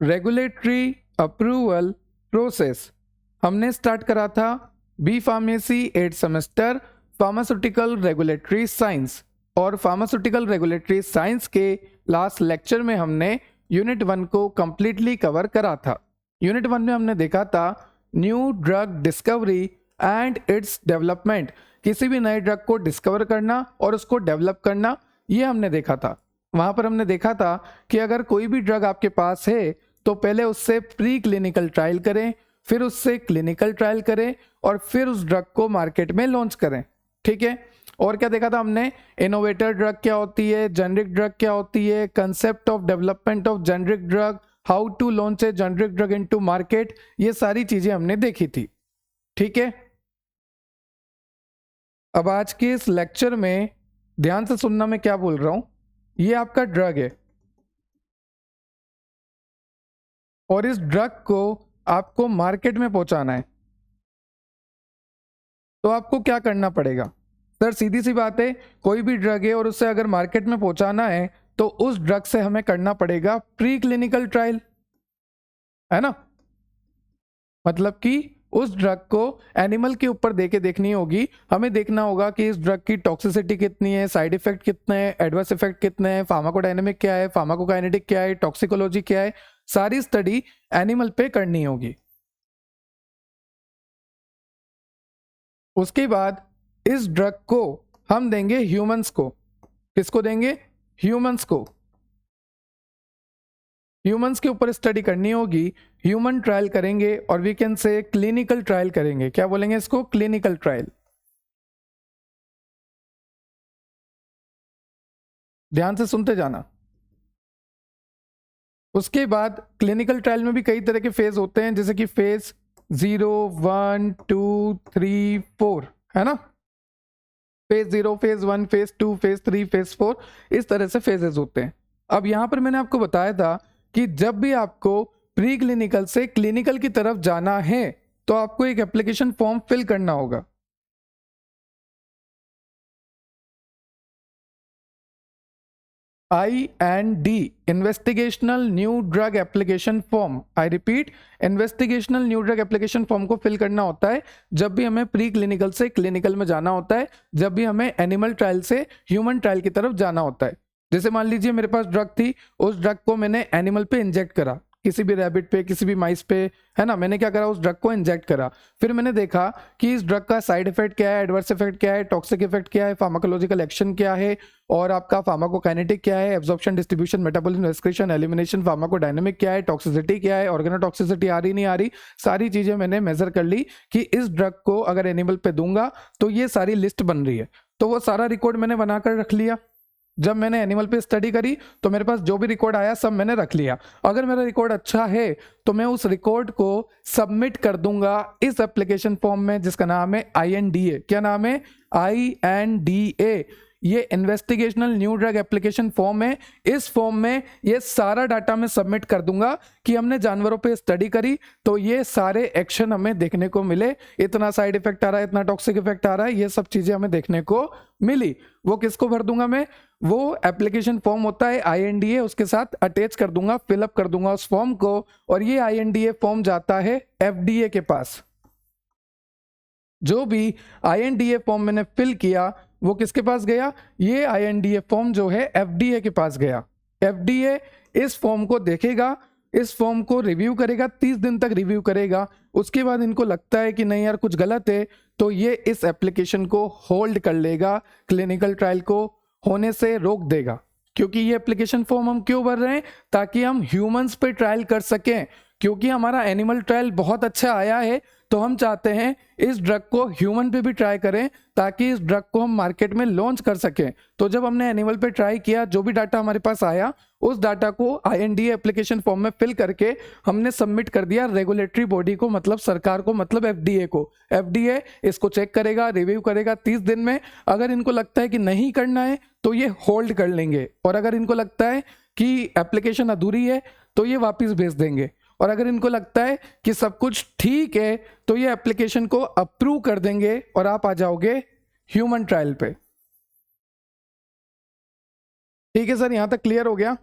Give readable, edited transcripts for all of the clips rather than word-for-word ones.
Regulatory approval process हमने start करा था B pharmacy 8 semester pharmaceutical regulatory science, और फार्मास्यूटिकल रेगुलेटरी साइंस के लास्ट लेक्चर में हमने यूनिट 1 को कंप्लीटली कवर करा था। यूनिट 1 में हमने देखा था new drug discovery and its development, किसी भी नए ड्रग को डिस्कवर करना और उसको डेवलप करना, ये हमने देखा था। वहां पर हमने देखा था कि अगर कोई भी ड्रग आपके पास है तो पहले उससे प्री क्लिनिकल ट्रायल करें, फिर उससे क्लिनिकल ट्रायल करें और फिर उस ड्रग को मार्केट में लॉन्च करें। ठीक है, और क्या देखा था हमने, इनोवेटर ड्रग क्या होती है, जेनरिक ड्रग क्या होती है, concept of development of generic drug, how to launch a generic drug into market, ये सारी चीजें हमने देखी थी। ठीक है, अब आज के इस लेक्चर में ध्यान से सुनना मैं क्या बोल रहा हूं। ये आपका ड्रग है और इस ड्रग को आपको मार्केट में पहुंचाना है, तो आपको क्या करना पड़ेगा? सर सीधी सी बात है, कोई भी ड्रग है और उसे अगर मार्केट में पहुंचाना है तो उस ड्रग से हमें करना पड़ेगा प्री क्लिनिकल ट्रायल, है ना। मतलब कि उस ड्रग को एनिमल के ऊपर देके देखनी होगी, हमें देखना होगा कि इस ड्रग की टॉक्सिसिटी कितनी है, साइड इफेक्ट कितने हैं, एडवर्स इफेक्ट कितने हैं, फार्माकोडायनेमिक क्या है, फार्माकोकाइनेटिक क्या है, टॉक्सिकोलॉजी क्या है, सारी स्टडी एनिमल पे करनी होगी। उसके बाद इस ड्रग को हम देंगे ह्यूमंस को। किसको देंगे? ह्यूमंस को। ह्यूमंस के ऊपर स्टडी करनी होगी, ह्यूमन ट्रायल करेंगे और we can say clinical trial करेंगे। क्या बोलेंगे इसको? Clinical trial. ध्यान से सुनते जाना। उसके बाद क्लिनिकल ट्रायल में भी कई तरह के फेज होते हैं, जैसे कि फेज 0, 1, 2, 3, 4, है ना। Phase 0, phase 1, phase 2, phase 3, phase 4, इस तरह से फेजेस होते हैं। अब यहां पर मैंने आपको बताया था कि जब भी आपको प्री क्लिनिकल से क्लिनिकल की तरफ जाना है तो आपको एक एप्लीकेशन फॉर्म फिल करना होगा। IND, investigational new drug application form. I repeat, investigational new drug application form को फिल करना होता है जब भी हमें प्री क्लिनिकल से क्लिनिकल में जाना होता है, जब भी हमें एनिमल ट्रायल से ह्यूमन ट्रायल की तरफ जाना होता है। जैसे मान लीजिए मेरे पास ड्रग थी, उस ड्रग को मैंने एनिमल पे इंजेक्ट करा, किसी भी रैबिट पे, किसी भी माइस पे, है ना। मैंने क्या करा, उस ड्रग को इंजेक्ट करा, फिर मैंने देखा कि इस ड्रग का साइड इफेक्ट क्या है, एडवर्स इफेक्ट क्या है, टॉक्सिक इफेक्ट क्या है, फार्माकोलॉजिकल एक्शन क्या है, और आपका फार्माकोकाइनेटिक क्या है, absorption, distribution, metabolism, excretion, elimination, pharmacodynamic क्या है, टॉक्सिसिटी क्या है, ऑर्गेनोटॉक्सिसिटी आ रही नहीं आ रही, सारी चीजें मैंने मेजर कर ली कि इस ड्रग को अगर एनिमल पे दूंगा तो ये सारी लिस्ट बन रही है। तो वो सारा रिकॉर्ड मैंने बनाकर रख लिया। जब मैंने एनिमल पे स्टडी करी तो मेरे पास जो भी रिकॉर्ड आया सब मैंने रख लिया। अगर मेरा रिकॉर्ड अच्छा है तो मैं उस रिकॉर्ड को सबमिट कर दूंगा इस एप्लीकेशन फॉर्म में, जिसका नाम है INDA। क्या नाम है? INDA। ये investigational new drug application form है। इस फॉर्म में ये सारा डाटा मैं सबमिट कर दूंगा कि हमने जानवरों पे स्टडी करी तो ये सारे एक्शन हमें देखने को मिले, इतना साइड इफेक्ट आ रहा है, इतना टॉक्सिक इफेक्ट आ रहा है, ये सब चीजें हमें देखने को मिली। वो किसको भर दूंगा मैं? वो एप्लीकेशन फॉर्म होता है INDA, उसके साथ अटैच कर दूंगा, फिलअप कर दूंगा उस फॉर्म को, और ये INDA फॉर्म जाता है FDA के पास। जो भी INDA फॉर्म मैंने फिल किया वो किसके पास गया? ये INDA फॉर्म जो है FDA के पास गया। FDA इस फॉर्म को देखेगा, इस फॉर्म को रिव्यू करेगा, 30 दिन तक रिव्यू करेगा। उसके बाद इनको लगता है कि नहीं यार कुछ गलत है, तो ये इस एप्लीकेशन को होल्ड कर लेगा, क्लिनिकल ट्रायल को होने से रोक देगा। क्योंकि ये एप्लीकेशन फॉर्म हम क्यों भर रहे हैं? ताकि हम ह्यूमंस पे ट्रायल कर सकें। क्योंकि हमारा एनिमल ट्रायल बहुत अच्छा आया है तो हम चाहते हैं इस ड्रग को ह्यूमन पे भी ट्राई करें ताकि इस ड्रग को हम मार्केट में लॉन्च कर सकें। तो जब हमने एनिमल पे ट्राई किया, जो भी डाटा हमारे पास आया उस डाटा को INDA एप्लीकेशन फॉर्म में फिल करके हमने सबमिट कर दिया रेगुलेटरी बॉडी को, मतलब सरकार को, मतलब FDA को। FDA इसको चेक करेगा, रिव्यू करेगा 30 दिन में। अगर इनको लगता है कि नहीं करना है तो ये होल्ड कर लेंगे, और अगर इनको लगता है कि एप्लीकेशन अधूरी है तो ये वापस भेज देंगे, और अगर इनको लगता है कि सब कुछ ठीक है तो ये एप्लीकेशन को अप्रूव कर देंगे और आप आ जाओगे ह्यूमन ट्रायल पे। ठीक है सर, यहां तक क्लियर हो गया?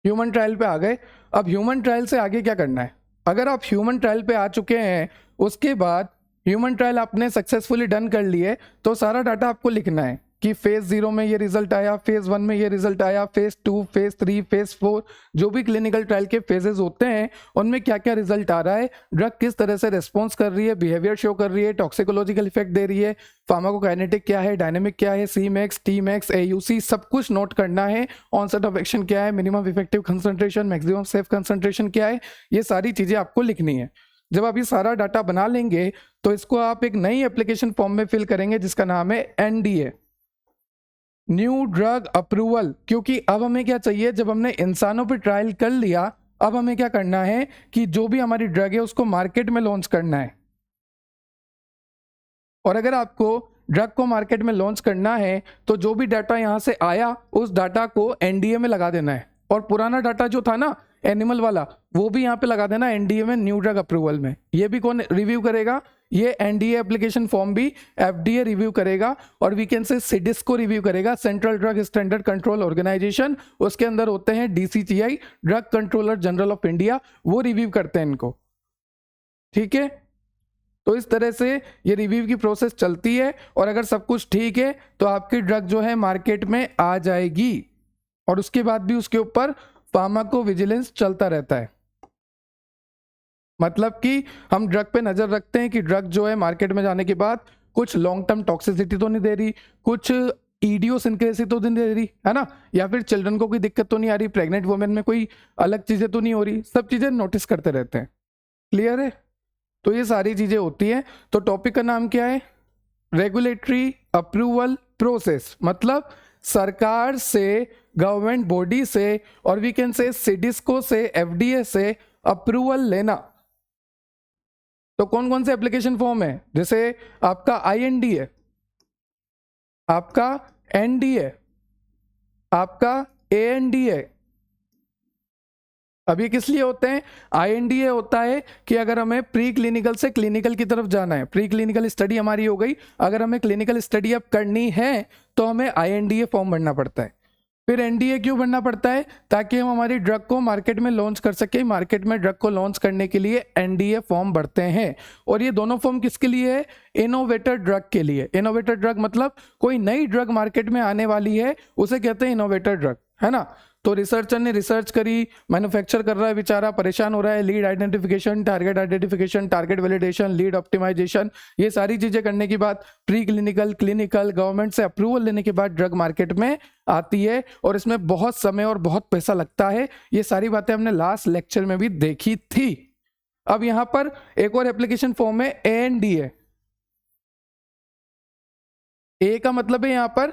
ह्यूमन ट्रायल पे आ गए। अब ह्यूमन ट्रायल से आगे क्या करना है? अगर आप ह्यूमन ट्रायल पे आ चुके हैं, उसके बाद ह्यूमन ट्रायल आपने सक्सेसफुली डन कर लिए, तो सारा डाटा आपको लिखना है कि फेज 0 में ये रिजल्ट आया, फेज 1 में ये रिजल्ट आया, फेज 2, फेज 3, फेज 4, जो भी क्लिनिकल ट्रायल के फेजेस होते हैं उनमें क्या क्या रिजल्ट आ रहा है, ड्रग किस तरह से रिस्पॉन्स कर रही है, बिहेवियर शो कर रही है, टॉक्सिकोलॉजिकल इफेक्ट दे रही है, फार्माकोकाइनेटिक क्या है, डायनेमिक क्या है, C Max, T max, AUC, सब कुछ नोट करना है। ऑनसेट ऑफ एक्शन क्या है, minimum effective concentration, maximum safe concentration क्या है, ये सारी चीजें आपको लिखनी है। जब आप ये सारा डाटा बना लेंगे तो इसको आप एक नई एप्लीकेशन फॉर्म में फिल करेंगे जिसका नाम है NDA, न्यू ड्रग अप्रूवल। क्योंकि अब हमें क्या चाहिए, जब हमने इंसानों पे ट्रायल कर लिया, अब हमें क्या करना है कि जो भी हमारी ड्रग है उसको मार्केट में लॉन्च करना है। और अगर आपको ड्रग को मार्केट में लॉन्च करना है तो जो भी डाटा यहां से आया उस डाटा को NDA में लगा देना है, और पुराना डाटा जो था ना एनिमल वाला, वो भी यहाँ पे लगा देना NDA में, न्यू ड्रग अप्रूवल में। ये भी कौन रिव्यू करेगा? ये NDA एप्लीकेशन फॉर्म भी FDA रिव्यू करेगा, और वी कैन से सिडिस को रिव्यू करेगा, central drug standard control organization. उसके अंदर होते हैं DCGI, drug controller general of India, वो रिव्यू करते हैं इनको। ठीक है, तो इस तरह से ये रिव्यू की प्रोसेस चलती है, और अगर सब कुछ ठीक है तो आपकी ड्रग जो है मार्केट में आ जाएगी, और उसके बाद भी उसके ऊपर फार्माकोविजिलेंस चलता रहता है। मतलब कि हम ड्रग पे नजर रखते हैं कि ड्रग जो है मार्केट में जाने के बाद कुछ लॉन्ग टर्म टॉक्सिसिटी तो नहीं दे रही, कुछ इडियोसिंक्रेसी तो नहीं दे रही है ना, या फिर चिल्ड्रन को कोई दिक्कत तो नहीं आ रही, प्रेग्नेंट वुमेन में कोई अलग चीजें तो नहीं हो रही, सब चीजें नोटिस करते रहते हैं। क्लियर है? तो ये सारी चीजें होती हैं। तो टॉपिक का नाम क्या है? रेगुलेटरी अप्रूवल प्रोसेस, मतलब सरकार से, गवर्नमेंट बॉडी से, और वी कैन से सिडिस्को से, FDA से अप्रूवल लेना। तो कौन कौन से एप्लीकेशन फॉर्म है? जैसे आपका IND है, आपका NDA, आपका ANDA है। अब ये किस लिए होते हैं? INDA होता है कि अगर हमें प्री क्लिनिकल से क्लिनिकल की तरफ जाना है, प्री क्लिनिकल स्टडी हमारी हो गई, अगर हमें क्लिनिकल स्टडी अब करनी है तो हमें INDA फॉर्म भरना पड़ता है। फिर NDA क्यों भरना पड़ता है? ताकि हम हमारी ड्रग को मार्केट में लॉन्च कर सके। मार्केट में ड्रग को लॉन्च करने के लिए NDA फॉर्म भरते हैं। और ये दोनों फॉर्म किसके लिए है? इनोवेटर ड्रग के लिए। इनोवेटर ड्रग मतलब कोई नई ड्रग मार्केट में आने वाली है, उसे कहते हैं इनोवेटर ड्रग, है ना। तो रिसर्चर ने रिसर्च करी, मैन्युफैक्चर कर रहा है बेचारा, परेशान हो रहा है, lead identification, target validation, lead optimization, ये सारी चीजें करने के बाद प्री क्लिनिकल, क्लिनिकल, गवर्नमेंट से अप्रूवल लेने के बाद ड्रग मार्केट में आती है, और इसमें बहुत समय और बहुत पैसा लगता है। ये सारी बातें हमने लास्ट लेक्चर में भी देखी थी। अब यहां पर एक और एप्लीकेशन फॉर्म है ANDA। ए का मतलब है यहां पर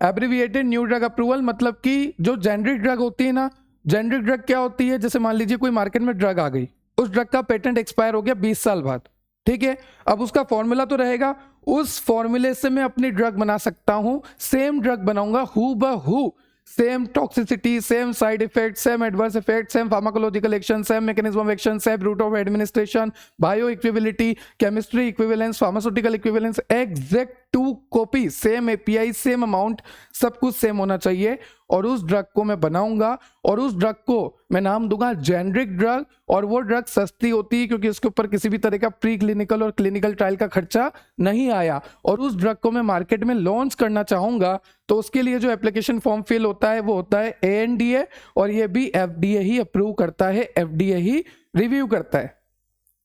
एब्रीविएटेड न्यू ड्रग अप्रूवल, मतलब कि जो जेनरिक ड्रग होती है ना, जेनरिक ड्रग क्या होती है? जैसे मान लीजिए कोई मार्केट में ड्रग आ गई, उस ड्रग का पेटेंट एक्सपायर हो गया 20 साल बाद, ठीक है। अब उसका फॉर्मूला तो रहेगा, उस फॉर्मूले से मैं अपनी ड्रग बना सकता हूं, सेम ड्रग बनाऊंगा हु बहू, same toxicity, same side effect, same adverse effect, same pharmacological action, same mechanism of action, same route of administration, बायो इक्विबिलिटी, chemistry equivalence, pharmaceutical equivalence, exact to copy, same API, same amount, सब कुछ same होना चाहिए। और उस drug को मैं बनाऊंगा, और उस ड्रग को मैं नाम दूंगा जेनरिक ड्रग, और वो ड्रग सस्ती होती है क्योंकि उसके ऊपर किसी भी तरह का प्री क्लिनिकल और क्लिनिकल ट्रायल का खर्चा नहीं आया। और उस ड्रग को मैं मार्केट में लॉन्च करना चाहूंगा, तो उसके लिए जो एप्लीकेशन फॉर्म फिल होता है वो होता है ANDA, और ये भी FDA ही अप्रूव करता है, FDA ही रिव्यू करता है।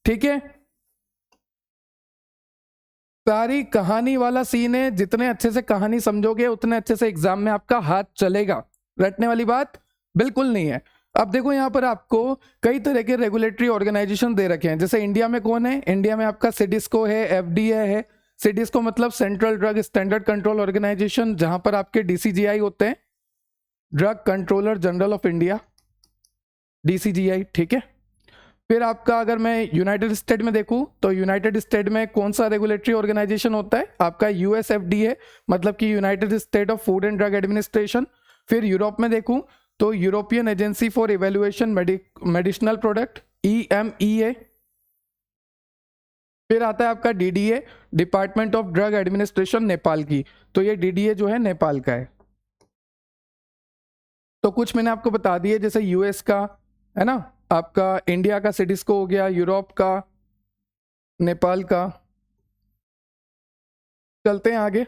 ठीक है, सारी कहानी वाला सीन है। जितने अच्छे से कहानी समझोगे उतने अच्छे से एग्जाम में आपका हाथ चलेगा, रटने वाली बात बिल्कुल नहीं है। अब देखो यहाँ पर आपको कई तरह के रेगुलेटरी ऑर्गेनाइजेशन दे रखे हैं। जैसे इंडिया में कौन है? इंडिया में आपका सिडिस्को है, FDA है। सिडिस्को मतलब central drug standard control organization, जहां पर आपके DCGI होते हैं, drug controller general of India, DCGI, ठीक है। फिर आपका अगर मैं यूनाइटेड स्टेट में देखूं तो यूनाइटेड स्टेट में कौन सा रेगुलेटरी ऑर्गेनाइजेशन होता है? आपका USFDA, मतलब कि United state of food and drug administration. फिर यूरोप में देखूं तो European agency for evaluation medicinal product, EMEA। फिर आता है आपका DDA, department of drug administration Nepal की, तो ये DDA जो है नेपाल का है। तो तो कुछ मैंने आपको बता दिए, जैसे यूएस का है ना, आपका इंडिया का सिडिस्को हो गया, यूरोप का, नेपाल का। चलते हैं आगे।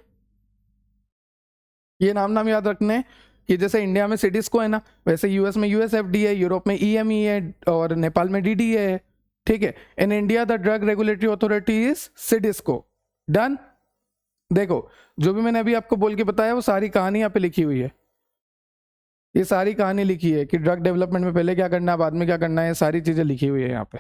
ये नाम याद रखने हैं कि जैसे इंडिया में सिडिस्को है ना, वैसे यूएस में यूएसएफडी है, यूरोप में ईएमई है और नेपाल में डीडीए है। ठीक है, in India the drug regulatory authority is CDSCO. Done. देखो जो भी मैंने अभी आपको बोल के बताया वो सारी कहानी यहाँ पे लिखी हुई है, ये सारी कहानी लिखी है कि ड्रग डेवलपमेंट में पहले क्या करना है, बाद में क्या करना है, ये सारी चीजें लिखी हुई है यहाँ पे।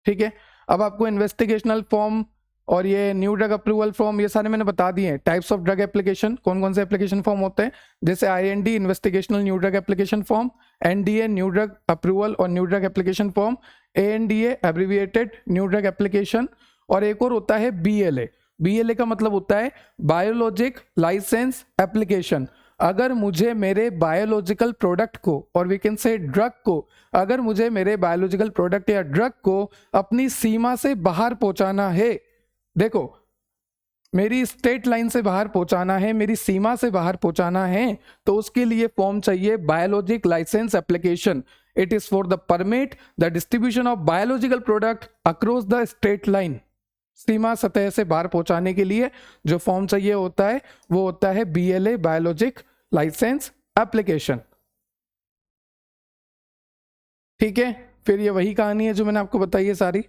ठीक है, अब आपको इन्वेस्टिगेशनल फॉर्म और ये न्यू ड्रग अप्रूवल फॉर्म ये सारे मैंने बता दिए हैं। टाइप्स ऑफ ड्रग एप्लीकेशन, कौन कौन से एप्लीकेशन फॉर्म होते हैं, जैसे IND investigational new drug application form, NDA new drug approval और new drug application form, ANDA abbreviated new drug application, और एक और होता है बीएलए। बीएलए का मतलब होता है बायोलॉजिक लाइसेंस एप्लीकेशन। अगर मुझे मेरे बायोलॉजिकल प्रोडक्ट को, और वी कैन से ड्रग को, अगर मुझे मेरे बायोलॉजिकल प्रोडक्ट या ड्रग को अपनी सीमा से बाहर पहुंचाना है, देखो मेरी स्टेट लाइन से बाहर पहुंचाना है, मेरी सीमा से बाहर पहुंचाना है, तो उसके लिए फॉर्म चाहिए biologic licence application. It is for the permit the distribution of biological product across the state line. सीमा सतह से बाहर पहुंचाने के लिए जो फॉर्म चाहिए होता है वो होता है बीएलए, बायोलॉजिक लाइसेंस एप्लीकेशन। ठीक है, फिर ये वही कहानी है जो मैंने आपको बताई है सारी,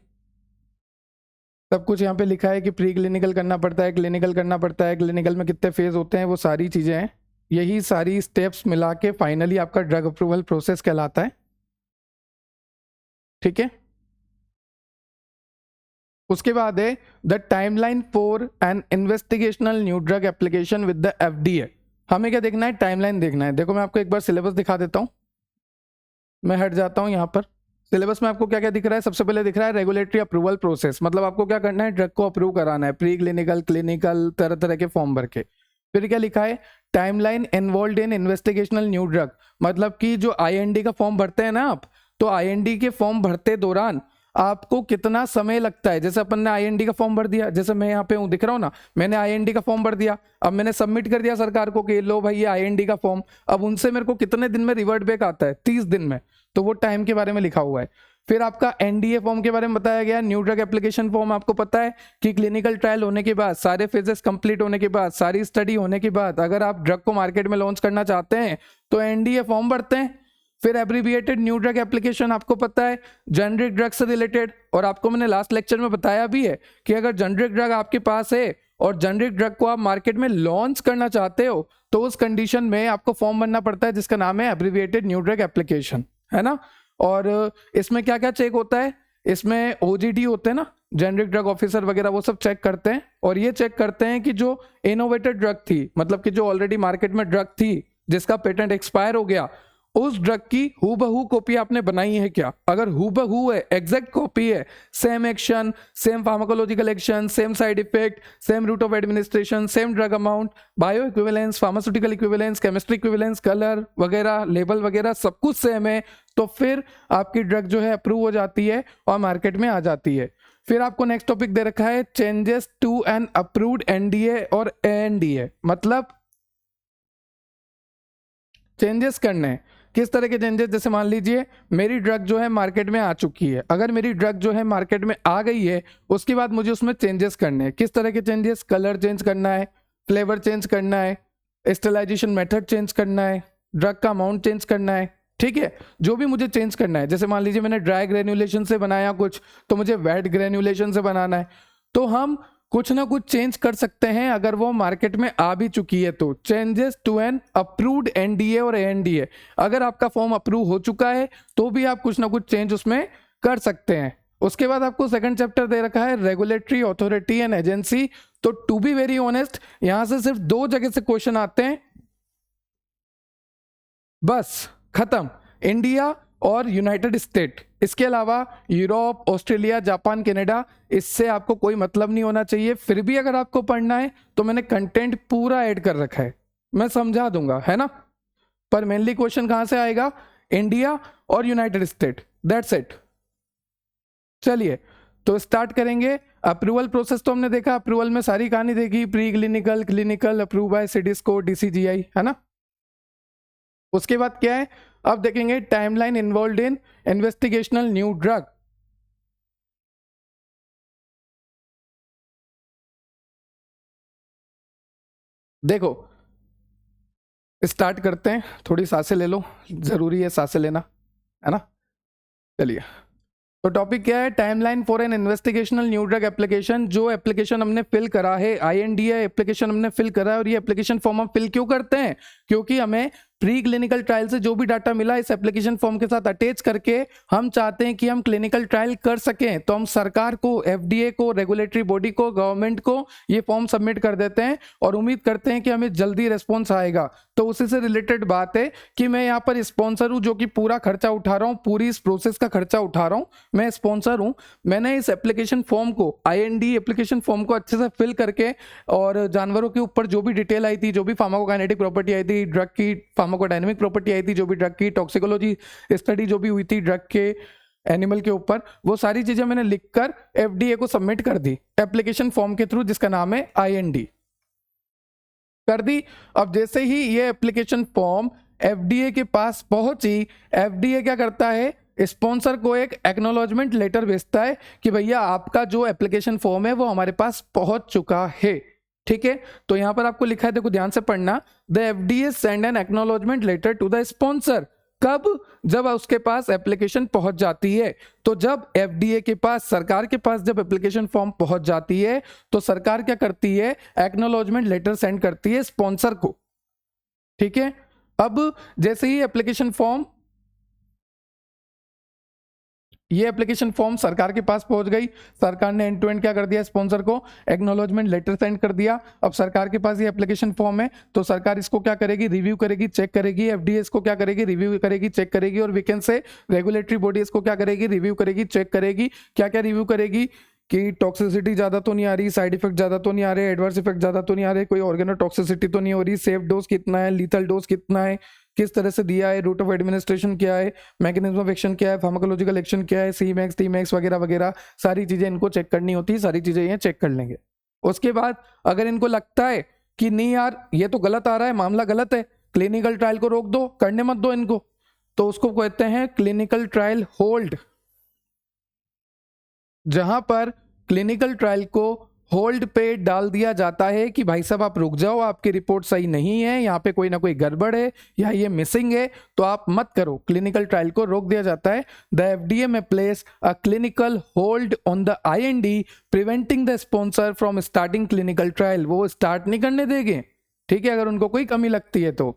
सब कुछ यहाँ पे लिखा है कि प्री क्लिनिकल करना पड़ता है, क्लिनिकल करना पड़ता है, क्लिनिकल में कितने फेज होते हैं, वो सारी चीजें हैं। यही सारी स्टेप्स मिला के फाइनली आपका ड्रग अप्रूवल प्रोसेस कहलाता है। ठीक है, उसके बाद है the timeline for an investigational new drug application with the FDA. हमें क्या देखना है, टाइमलाइन देखना है। देखो मैं आपको एक बार सिलेबस दिखा देता हूं, मैं हट जाता हूं यहां पर। सिलेबस में आपको क्या क्या दिख रहा है, सबसे पहले दिख रहा है रेगुलेटरी अप्रूवल प्रोसेस, मतलब आपको क्या करना है, ड्रग को अप्रूव कराना है, प्री क्लिनिकल, क्लिनिकल, तरह तरह के फॉर्म भर के। फिर क्या लिखा है, timeline involve in investigational new drug, मतलब कि जो आईएनडी का फॉर्म भरते हैं ना आप, तो आईएनडी के फॉर्म भरते दौरान आपको कितना समय लगता है। जैसे अपन ने आईएनडी का फॉर्म भर दिया, जैसे मैं यहाँ पे हूँ दिख रहा हूँ ना, मैंने आईएनडी का फॉर्म भर दिया, अब मैंने सबमिट कर दिया सरकार को कि लो भाई ये आईएनडी का फॉर्म। अब उनसे मेरे को कितने दिन में रिवर्ट बैक आता है, 30 दिन में, तो वो टाइम के बारे में लिखा हुआ है। फिर आपका एनडीए फॉर्म के बारे में बताया गया, न्यू ड्रग एप्लीकेशन फॉर्म। आपको पता है कि क्लिनिकल ट्रायल होने के बाद, सारे फेजेस कंप्लीट होने के बाद, सारी स्टडी होने के बाद अगर आप ड्रग को मार्केट में लॉन्च करना चाहते हैं तो एनडीए फॉर्म भरते हैं। फिर एब्रिविएटेड न्यू ड्रग एप्लीकेशन, आपको पता है जेनरिक ड्रग से रिलेटेड, और आपको मैंने लास्ट लेक्चर में बताया भी है कि अगर जेनरिक ड्रग आपके पास है और जेनरिक ड्रग को आप मार्केट में लॉन्च करना चाहते हो तो उस कंडीशन में आपको फॉर्म भरना पड़ता है जिसका नाम है एब्रिविएटेड न्यू ड्रग एप्लीकेशन, है ना। और इसमें क्या क्या चेक होता है, इसमें ओजीडी होते हैं ना, जेनरिक ड्रग ऑफिसर वगैरह, वो सब चेक करते हैं। और ये चेक करते हैं कि जो इनोवेटेड ड्रग थी, मतलब कि जो ऑलरेडी मार्केट में ड्रग थी जिसका पेटेंट एक्सपायर हो गया, उस ड्रग की हूबहू कॉपी आपने बनाई है क्या। अगर हूबहू है, एग्जैक्ट कॉपी है, same action, same pharmacological action, same side effect, same route of administration, same drug amount, bioequivalence, pharmaceutical equivalence, chemistry equivalence, colour वगैरह, लेबल वगैरह सब कुछ सेम है, तो फिर आपकी ड्रग जो है अप्रूव हो जाती है और मार्केट में आ जाती है। फिर आपको नेक्स्ट टॉपिक दे रखा है changes to an approved NDA और एएनडीए, मतलब चेंजेस करने, किस तरह के चेंजेस, जैसे मान लीजिए मेरी ड्रग जो है मार्केट में आ चुकी है, अगर मेरी ड्रग जो है मार्केट में आ गई है उसके बाद मुझे उसमें चेंजेस करने हैं। किस तरह के चेंजेस, कलर चेंज करना है, फ्लेवर चेंज करना है, स्टेलाइजेशन मेथड चेंज करना है, ड्रग का अमाउंट चेंज करना है। ठीक है, जो भी मुझे चेंज करना है, जैसे मान लीजिए मैंने ड्राई ग्रेन्युलेशन से बनाया कुछ, तो मुझे वेट ग्रेन्युलेशन से बनाना है, तो हम कुछ ना कुछ चेंज कर सकते हैं अगर वो मार्केट में आ भी चुकी है तो। Changes to an approved NDA और एएनडीए, अगर आपका फॉर्म अप्रूव हो चुका है तो भी आप कुछ ना कुछ चेंज उसमें कर सकते हैं। उसके बाद आपको सेकंड चैप्टर दे रखा है रेगुलेटरी अथॉरिटी एंड एजेंसी। तो टू बी वेरी ऑनेस्ट, यहां से सिर्फ 2 जगह से क्वेश्चन आते हैं, बस खत्म, इंडिया और यूनाइटेड स्टेट। इसके अलावा यूरोप, ऑस्ट्रेलिया, जापान, कनाडा, इससे आपको कोई मतलब नहीं होना चाहिए। फिर भी अगर आपको पढ़ना है तो मैंने कंटेंट पूरा ऐड कर रखा है, मैं समझा दूंगा, है ना। पर मेनली क्वेश्चन कहां से आएगा, इंडिया और यूनाइटेड स्टेट, दैट्स इट। चलिए तो स्टार्ट करेंगे। अप्रूवल प्रोसेस तो हमने देखा, अप्रूवल में सारी कहानी देखी, pre clinical, clinical, approve by CDSCO, DCGI, है ना। उसके बाद क्या है, अब देखेंगे timeline involve in investigational new drug. देखो स्टार्ट करते हैं, थोड़ी सांसें ले लो, जरूरी है सांसें लेना, है ना। चलिए, तो टॉपिक क्या है, timeline for an investigational new drug application. जो एप्लीकेशन हमने फिल करा है, INDA एप्लीकेशन हमने फिल करा है, और ये एप्लीकेशन फॉर्म हम फिल क्यों करते हैं, क्योंकि हमें प्री क्लिनिकल ट्रायल से जो भी डाटा मिला इस एप्लीकेशन फॉर्म के साथ अटैच करके हम चाहते हैं कि हम क्लिनिकल ट्रायल कर सकें। तो हम सरकार को, FDA को, रेगुलेटरी बॉडी को, गवर्नमेंट को ये फॉर्म सबमिट कर देते हैं और उम्मीद करते हैं कि हमें जल्दी रिस्पॉन्स आएगा। तो उसी से रिलेटेड बात है कि मैं यहाँ पर स्पॉन्सर हूँ जो कि पूरा खर्चा उठा रहा हूँ, पूरी इस प्रोसेस का खर्चा उठा रहा हूँ, मैं स्पॉन्सर हूँ। मैंने इस एप्लीकेशन फॉर्म को, IND एप्लीकेशन फॉर्म को अच्छे से फिल करके, और जानवरों के ऊपर जो भी डिटेल आई थी, जो भी फार्माकोकाइनेटिक प्रॉपर्टी आई थी ड्रग की, फार्माकोडायनेमिक प्रॉपर्टी आई थी जो भी ड्रग की, टॉक्सिकोलॉजी स्टडी जो भी हुई थी ड्रग के एनिमल के ऊपर, वो सारी चीजें मैंने लिखकर FDA को सबमिट कर दी एप्लीकेशन फॉर्म के थ्रू, जिसका नाम है IND, कर दी। अब जैसे ही ये एप्लीकेशन फॉर्म FDA के पास पहुंची, FDA क्या करता है, स्पॉन्सर को एक एक्नॉलेजमेंट लेटर भेजता है कि भैया आपका जो एप्लीकेशन फॉर्म है वो हमारे पास पहुंच चुका है। ठीक है, तो यहां पर आपको लिखा है, देखो ध्यान से पढ़ना, the FDA send an acknowledgement letter to the sponsor. कब, जब उसके पास एप्लीकेशन पहुंच जाती है। तो जब FDA के पास, सरकार के पास जब एप्लीकेशन फॉर्म पहुंच जाती है तो सरकार क्या करती है, एक्नॉलेजमेंट लेटर सेंड करती है स्पॉन्सर को। ठीक है, अब जैसे ही एप्लीकेशन फॉर्म, ये एप्लीकेशन फॉर्म सरकार के पास पहुंच गई, सरकार ने एंड टू एंड क्या कर दिया, स्पॉन्सर को एक्नॉलेजमेंट लेटर सेंड कर दिया। अब सरकार के पास ये एप्लीकेशन फॉर्म है, तो सरकार इसको क्या करेगी, रिव्यू करेगी, चेक करेगी। FDA इसको क्या करेगी, रिव्यू करेगी, चेक करेगी। और वीकेंड से रेगुलेटरी बॉडी इसको क्या करेगी, रिव्यू करेगी, चेक करेगी। क्या क्या रिव्यू करेगी कि टॉक्सिसिटी ज्यादा तो नहीं आ रही, साइड इफेक्ट ज्यादा तो नहीं आ रहे, एडवर्स इफेक्ट ज्यादा तो नहीं आ रहे, कोई ऑर्गेनो टॉक्सिसिटी तो नहीं हो रही, सेफ डोज कितना है, लीथल डोज कितना है, किस तरह से दिया है, रूट ऑफ एडमिनिस्ट्रेशन क्या है, मैकेनिज्म ऑफ एक्शन क्या है, फार्माकोलॉजिकल एक्शन क्या है, Cmax, Tmax वगैरह वगैरह सारी चीजें इनको चेक करनी होती है, सारी चीजें ये चेक कर लेंगे। उसके बाद अगर इनको लगता है कि नहीं यार ये तो गलत आ रहा है, मामला गलत है, क्लिनिकल ट्रायल को रोक दो, करने मत दो इनको, तो उसको कहते हैं क्लिनिकल ट्रायल होल्ड। जहां पर क्लिनिकल ट्रायल को होल्ड पे डाल दिया जाता है कि भाई साहब आप रुक जाओ, आपकी रिपोर्ट सही नहीं है, यहाँ पे कोई ना कोई गड़बड़ है या ये मिसिंग है, तो आप मत करो, क्लिनिकल ट्रायल को रोक दिया जाता है। द FDA में place a clinical hold on the IND preventing the sponsor from starting clinical trial. वो स्टार्ट नहीं करने देंगे, ठीक है, अगर उनको कोई कमी लगती है तो।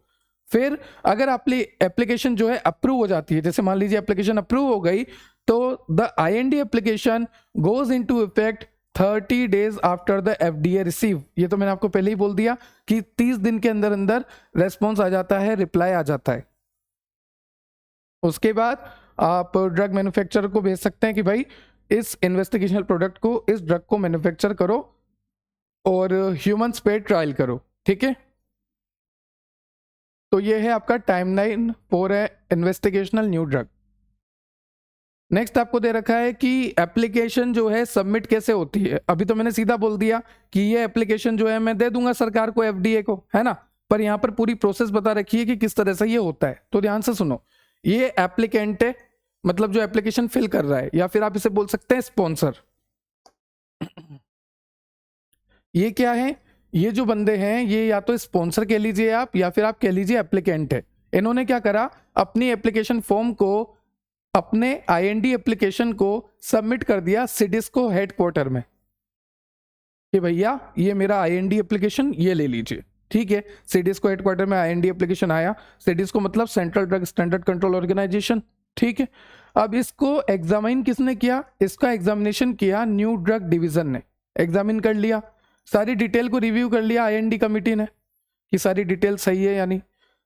फिर अगर आपकी एप्लीकेशन जो है अप्रूव हो जाती है, जैसे मान लीजिए एप्लीकेशन अप्रूव हो गई, तो the IND application goes into effect 30 days after the FDA receive. ये तो मैंने आपको पहले ही बोल दिया कि 30 दिन के अंदर अंदर रेस्पॉन्स आ जाता है, रिप्लाई आ जाता है। उसके बाद आप ड्रग मैन्युफैक्चरर को भेज सकते हैं कि भाई इस इन्वेस्टिगेशनल प्रोडक्ट को, इस ड्रग को मैन्युफैक्चर करो और ह्यूमंस पे ट्रायल करो। ठीक है, तो ये है आपका timeline for investigational new drug. Next आपको दे रखा है कि एप्लीकेशन जो है सबमिट कैसे होती है। अभी तो मैंने सीधा बोल दिया कि ये एप्लीकेशन जो है मैं दे दूंगा सरकार को, FDA को, है ना, पर यहाँ पर पूरी प्रोसेस बता रखी है कि किस तरह से ये होता है। तो ध्यान से सुनो, ये एप्लीकेंट है, मतलब जो एप्लीकेशन फिल कर रहा है, या फिर आप इसे बोल सकते हैं स्पॉन्सर। ये क्या है, ये जो बंदे हैं ये या तो स्पॉन्सर कह लीजिए आप, या फिर आप कह लीजिए एप्लीकेंट है। इन्होंने क्या करा, अपनी एप्लीकेशन फॉर्म को, अपने IND एप्लीकेशन को सबमिट कर दिया सिडिस्को हेडक्वार्टर में कि भैया ये मेरा IND एप्लीकेशन ये ले लीजिए। ठीक है, सिडिस्को हेडक्वार्टर में IND एप्लीकेशन आया, सिडिस्को मतलब central drug standard control organization. ठीक है, अब इसको एग्जामिन किसने किया, इसका एग्जामिनेशन किया न्यू ड्रग डिवीजन ने। एग्जामिन कर लिया, सारी डिटेल को रिव्यू कर लिया IND कमिटी ने कि सारी डिटेल सही है या नहीं।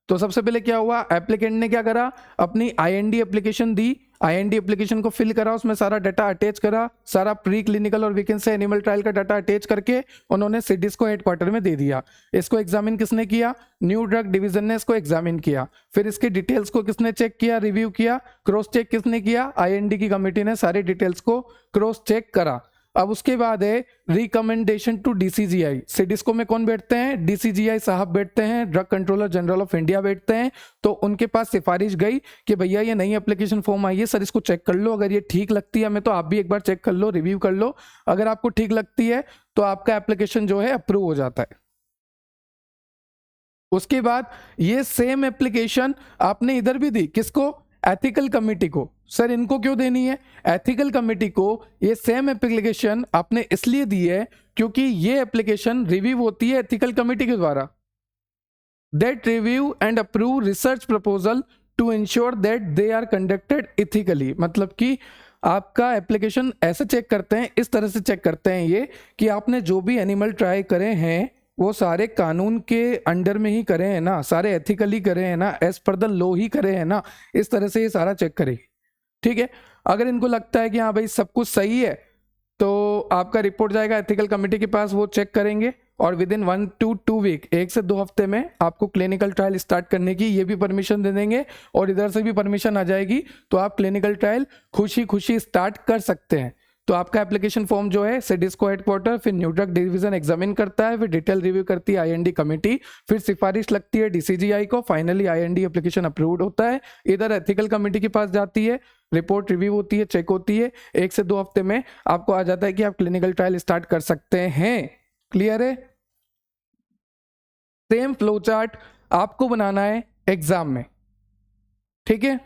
तो सबसे पहले क्या हुआ, एप्लीकेंट ने क्या करा, अपनी IND एप्लीकेशन दी, IND एप्लीकेशन को फिल करा, उसमें सारा डाटा अटैच करा, सारा प्री क्लिनिकल और वीकेंड से एनिमल ट्रायल का डाटा अटैच करके उन्होंने सिडिस्को हेडक्वार्टर में दे दिया। इसको एग्जामिन किसने किया, न्यू ड्रग डिवीजन ने इसको एग्जामिन किया। फिर इसके डिटेल्स को किसने चेक किया, रिव्यू किया, क्रॉस चेक किसने किया, IND की कमिटी ने सारी डिटेल्स को क्रॉस चेक करा। अब उसके बाद है रिकमेंडेशन टू डीसीजीआई। सिडिस्को में कौन बैठते हैं? डीसीजीआई साहब बैठते हैं, drug controller general of India बैठते हैं। तो उनके पास सिफारिश गई कि भैया ये नई एप्लीकेशन फॉर्म आई है सर, इसको चेक कर लो, अगर ये ठीक लगती है हमें तो आप भी एक बार चेक कर लो, रिव्यू कर लो, अगर आपको ठीक लगती है तो आपका एप्लीकेशन जो है अप्रूव हो जाता है। उसके बाद ये सेम एप्लीकेशन आपने इधर भी दी, किसको? एथिकल कमिटी को। सर इनको क्यों देनी है? एथिकल कमिटी को ये सेम एप्लीकेशन आपने इसलिए दी है क्योंकि ये एप्लीकेशन रिव्यू होती है एथिकल कमिटी के द्वारा। That review and approve research proposal to ensure that they are conducted ethically. मतलब कि आपका एप्लीकेशन ऐसे चेक करते हैं, इस तरह से चेक करते हैं ये कि आपने जो भी एनिमल ट्राई करे हैं वो सारे कानून के अंडर में ही करे हैं ना, सारे एथिकली करे हैं ना, एज पर द लॉ ही करे हैं ना, इस तरह से ये सारा चेक करेगी। ठीक है, अगर इनको लगता है कि हाँ भाई सब कुछ सही है तो आपका रिपोर्ट जाएगा एथिकल कमेटी के पास, वो चेक करेंगे और विद इन 1 to 2 वीक, 1 से 2 हफ्ते में आपको क्लिनिकल ट्रायल स्टार्ट करने की ये भी परमिशन दे देंगे और इधर से भी परमिशन आ जाएगी, तो आप क्लिनिकल ट्रायल खुशी खुशी स्टार्ट कर सकते हैं। तो आपका एप्लीकेशन फॉर्म जो है सिडिस्को हेडक्वार्टर, फिर न्यू ड्रग डिवीजन एग्जामिन करता है, फिर डिटेल रिव्यू करती है आईएनडी कमेटी, फिर सिफारिश लगती है डीसीजीआई को, फाइनली आईएनडी एप्लीकेशन अप्रूव्ड होता है, इधर एथिकल कमेटी के पास जाती है, रिपोर्ट रिव्यू होती है, चेक होती है, 1 से 2 हफ्ते में आपको आ जाता है कि आप क्लिनिकल ट्रायल स्टार्ट कर सकते हैं। क्लियर है? सेम फ्लो चार्ट आपको बनाना है एग्जाम में। ठीक है,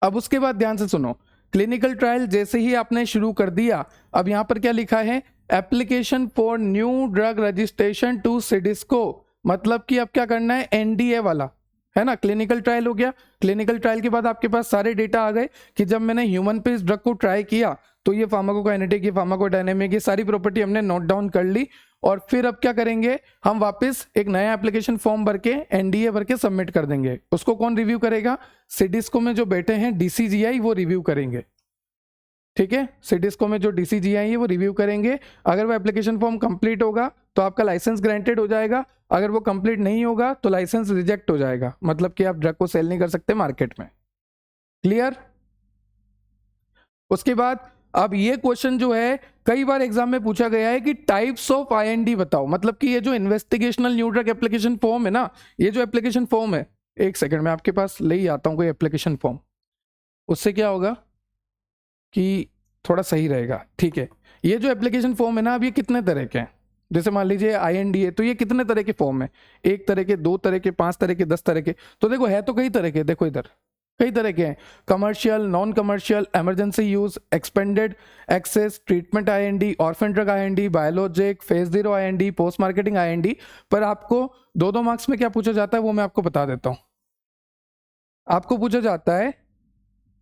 अब उसके बाद ध्यान से सुनो, क्लिनिकल ट्रायल जैसे ही आपने शुरू कर दिया, अब यहां पर क्या लिखा है? Application for new drug registration to CDSCO. मतलब कि अब क्या करना है? एनडीए वाला है ना, क्लिनिकल ट्रायल हो गया। क्लिनिकल ट्रायल के बाद आपके पास सारे डेटा आ गए कि जब मैंने ह्यूमन पे इस ड्रग को ट्राई किया तो ये फार्माकोकाइनेटिक, ये फार्माकोडायनेमिक, ये सारी प्रॉपर्टी हमने नोट डाउन कर ली। और फिर अब क्या करेंगे? हम वापस एक नया एप्लीकेशन फॉर्म भर के एनडीए भर के सबमिट कर देंगे। उसको कौन रिव्यू करेगा? सिडिस्को में जो बैठे हैं डीसीजीआई, वो रिव्यू करेंगे। ठीक है, सिडिस्को में जो डीसीजीआई है वो रिव्यू करेंगे। अगर वो एप्लीकेशन फॉर्म कंप्लीट होगा तो आपका लाइसेंस ग्रांटेड हो जाएगा, अगर वो कंप्लीट नहीं होगा तो लाइसेंस रिजेक्ट हो जाएगा, मतलब कि आप ड्रग को सेल नहीं कर सकते मार्केट में। क्लियर? उसके बाद अब ये क्वेश्चन जो है कई बार एग्जाम में पूछा गया है कि टाइप्स ऑफ आईएनडी बताओ। मतलब कि ये जो investigational new drug application form है ना, ये जो एप्लीकेशन फॉर्म है, एक सेकंड में आपके पास ले ही आता हूं कोई एप्लीकेशन फॉर्म, उससे क्या होगा कि थोड़ा सही रहेगा। ठीक है, ये जो एप्लीकेशन फॉर्म है ना, अब ये कितने तरह के हैं? जैसे मान लीजिए आईएनडीए, तो ये कितने तरह के फॉर्म है? 1 तरह के, 2 तरह के, 5 तरह के, 10 तरह के। तो देखो है तो कई तरह के, देखो इधर कई तरह के हैं, commercial, non commercial, emergency use, expanded access, treatment IND, orphan drug IND, biologic, phase 0 IND, post marketing IND. पर आपको 2-2 मार्क्स में क्या पूछा जाता है वो मैं आपको बता देता हूं। आपको पूछा जाता है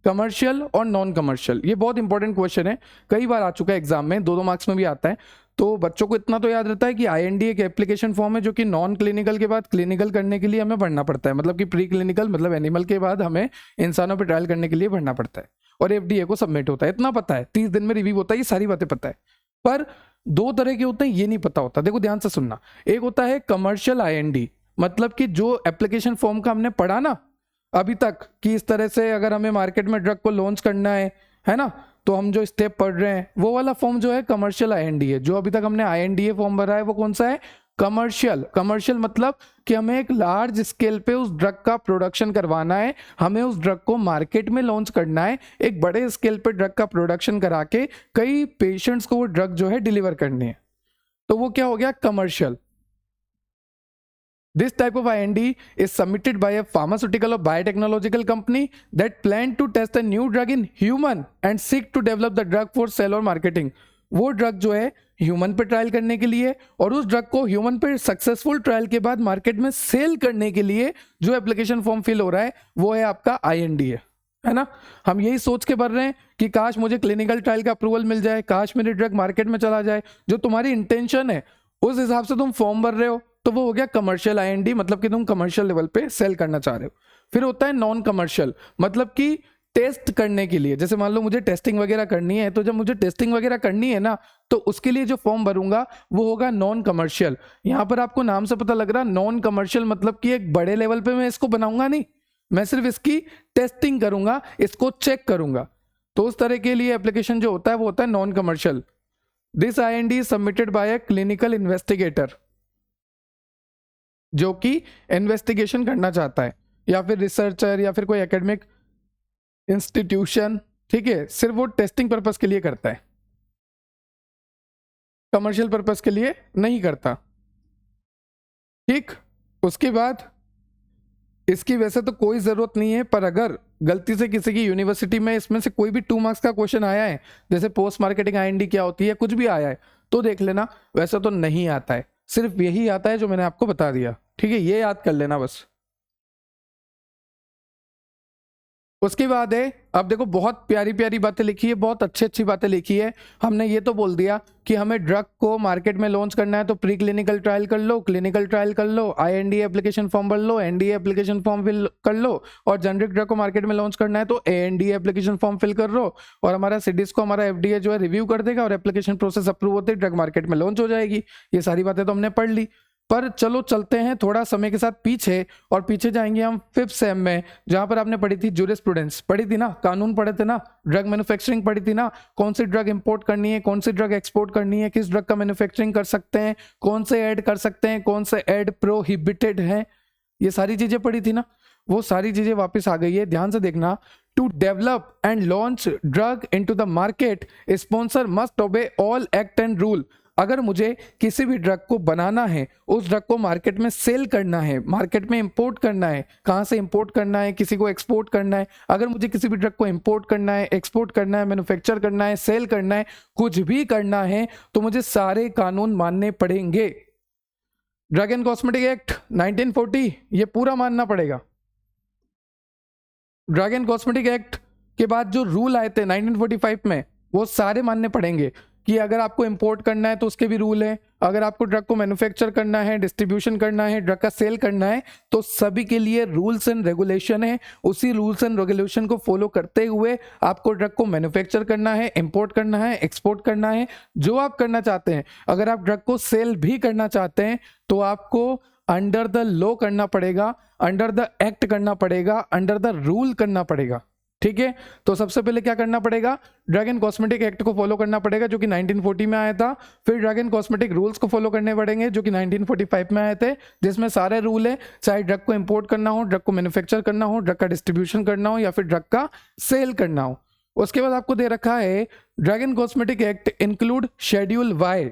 कमर्शियल और नॉन कमर्शियल। ये बहुत इंपॉर्टेंट क्वेश्चन है, कई बार आ चुका है एग्जाम में, 2-2 मार्क्स में भी आता है। तो बच्चों को इतना तो याद रहता है कि आईएनडी एक एप्लीकेशन फॉर्म है जो कि नॉन क्लिनिकल के बाद क्लिनिकल करने के लिए हमें भरना पड़ता है। मतलब कि प्री क्लिनिकल मतलब एनिमल के बाद हमें इंसानों पर ट्रायल करने के लिए भरना पड़ता है और एफडीए को सबमिट होता है। इतना पता है, 30 दिन में रिव्यू होता है, ये सारी बातें पता है। पर 2 तरह के होते हैं, ये नहीं पता होता। देखो ध्यान से सुनना, एक होता है कमर्शियल आईएनडी, मतलब कि जो एप्लीकेशन फॉर्म का हमने पढ़ा ना अभी तक कि इस तरह से अगर हमें मार्केट में ड्रग को लॉन्च करना है ना, तो हम जो स्टेप पढ़ रहे हैं वो वाला फॉर्म जो है कमर्शियल आईएनडी है। जो अभी तक हमने आईएनडीए फॉर्म भरा है वो कौन सा है? कमर्शियल। कमर्शियल मतलब कि हमें एक लार्ज स्केल पे उस ड्रग का प्रोडक्शन करवाना है, हमें उस ड्रग को मार्केट में लॉन्च करना है, एक बड़े स्केल पे ड्रग का प्रोडक्शन करा के कई पेशेंट्स को वो ड्रग जो है डिलीवर करनी है, तो वो क्या हो गया? Commercial. This type of IND is submitted by a pharmaceutical or biotechnological company that plan to test a new drug in human and seek to develop the drug for sale or marketing. वो drug जो है human पे trial करने के लिए और उस drug को ह्यूमन पे सक्सेसफुल ट्रायल के बाद मार्केट में सेल करने के लिए जो एप्लीकेशन फॉर्म फिल हो रहा है वो है आपका IND है ना। हम यही सोच के भर रहे हैं कि काश मुझे क्लिनिकल ट्रायल का अप्रूवल मिल जाए, काश मेरी ड्रग मार्केट में चला जाए। जो तुम्हारी इंटेंशन है उस हिसाब से तुम फॉर्म भर रहे हो, तो वो हो गया कमर्शियल आईएनडी, मतलब कि तुम कमर्शियल लेवल पे सेल करना चाह रहे हो। फिर होता है नॉन कमर्शियल, मतलब कि टेस्ट करने के लिए। जैसे मान लो मुझे टेस्टिंग वगैरह करनी है, तो जब मुझे टेस्टिंग वगैरह करनी है ना, तो उसके लिए जो फॉर्म भरूंगा वो होगा नॉन कमर्शियल। यहां पर आपको नाम से पता लग रहा, नॉन कमर्शियल मतलब कि एक बड़े लेवल पे मैं इसको बनाऊंगा नहीं, मैं सिर्फ इसकी टेस्टिंग करूंगा, इसको चेक करूंगा। तो उस तरह के लिए एप्लीकेशन जो होता है वो होता है non commercial. This IND is submitted by a clinical investigator, जो कि इन्वेस्टिगेशन करना चाहता है, या फिर रिसर्चर या फिर कोई एकेडमिक इंस्टीट्यूशन, ठीक है, सिर्फ वो टेस्टिंग पर्पस के लिए करता है, कमर्शियल पर्पस के लिए नहीं करता। ठीक, उसके बाद इसकी वैसे तो कोई ज़रूरत नहीं है, पर अगर गलती से किसी की यूनिवर्सिटी में इसमें से कोई भी 2 मार्क्स का क्वेश्चन आया है, जैसे पोस्ट मार्केटिंग IND क्या होती है, कुछ भी आया है, तो देख लेना। वैसे तो नहीं आता है, सिर्फ यही आता है जो मैंने आपको बता दिया, ठीक है, ये याद कर लेना बस। उसके बाद है, अब देखो बहुत प्यारी प्यारी बातें लिखी है, बहुत अच्छी अच्छी बातें लिखी है। हमने ये तो बोल दिया कि हमें ड्रग को मार्केट में लॉन्च करना है तो प्री क्लिनिकल ट्रायल कर लो, क्लिनिकल ट्रायल कर लो, IND एप्लीकेशन फॉर्म भर लो, NDA एप्लीकेशन फॉर्म फिल कर लो, और जेनरिक ड्रग को मार्केट में लॉन्च करना है तो ANDA एप्लीकेशन फॉर्म फिल कर लो, और हमारा CDS को हमारा FDA जो है रिव्यू कर देगा और एप्लीकेशन प्रोसेस अप्रूव होते ही ड्रग मार्केट में लॉन्च हो जाएगी। ये सारी बातें तो हमने पढ़ ली, पर चलो चलते हैं थोड़ा समय के साथ पीछे, और पीछे जाएंगे हम 5th सेम में, जहां पर आपने पढ़ी थी जूरिस्प्रूडेंस, पढ़ी थी ना, कानून पढ़े थे ना, ड्रग मैन्युफैक्चरिंग पढ़ी थी ना, कौन सी ड्रग इंपोर्ट करनी है, कौन सी ड्रग एक्सपोर्ट करनी है, किस ड्रग का मैन्युफैक्चरिंग कर सकते हैं, कौन से ऐड कर सकते हैं, कौन से ऐड प्रोहिबिटेड है, ये सारी चीजें पढ़ी थी ना। वो सारी चीजें वापस आ गई है, ध्यान से देखना। To develop and launch drug into the market, sponsor must obey all act and rule. अगर मुझे किसी भी ड्रग को बनाना है, उस ड्रग को मार्केट में सेल करना है, मार्केट में इंपोर्ट करना है, कहाँ से इंपोर्ट करना है, किसी को एक्सपोर्ट करना है, अगर मुझे किसी भी ड्रग को इंपोर्ट करना है, एक्सपोर्ट करना है, मैन्युफैक्चर करना है, सेल करना है, कुछ भी करना है, तो मुझे सारे कानून मानने पड़ेंगे। ड्रग एंड कॉस्मेटिक एक्ट 1940 ये पूरा मानना पड़ेगा। ड्रग एंड कॉस्मेटिक एक्ट के बाद जो रूल आए थे 1945 में, वो सारे मानने पड़ेंगे, कि अगर आपको इंपोर्ट करना है तो उसके भी रूल है, अगर आपको ड्रग को मैन्युफैक्चर करना है, डिस्ट्रीब्यूशन करना है, ड्रग का सेल करना है, तो सभी के लिए रूल्स एंड रेगुलेशन है। उसी रूल्स एंड रेगुलेशन को फॉलो करते हुए आपको ड्रग को मैन्युफैक्चर करना है, इंपोर्ट करना है, एक्सपोर्ट करना है, जो आप करना चाहते हैं। अगर आप ड्रग को सेल भी करना चाहते हैं तो आपको अंडर द लॉ करना पड़ेगा, अंडर द एक्ट करना पड़ेगा, अंडर द रूल करना पड़ेगा, ठीक है। तो सबसे पहले क्या करना पड़ेगा, ड्रग एंड कॉस्मेटिक एक्ट को फॉलो करना पड़ेगा जो कि 1940 में आया था। फिर ड्रग एंड कॉस्मेटिक रूल्स को फॉलो करने पड़ेंगे जो कि 1945 में आए थे, जिसमें सारे रूल है, चाहे ड्रग को इंपोर्ट करना हो, ड्रग को मैन्युफैक्चर करना हो, ड्रग का डिस्ट्रीब्यूशन करना हो, या फिर ड्रग का सेल करना हो। उसके बाद आपको दे रखा है drug and cosmetic act include schedule Y.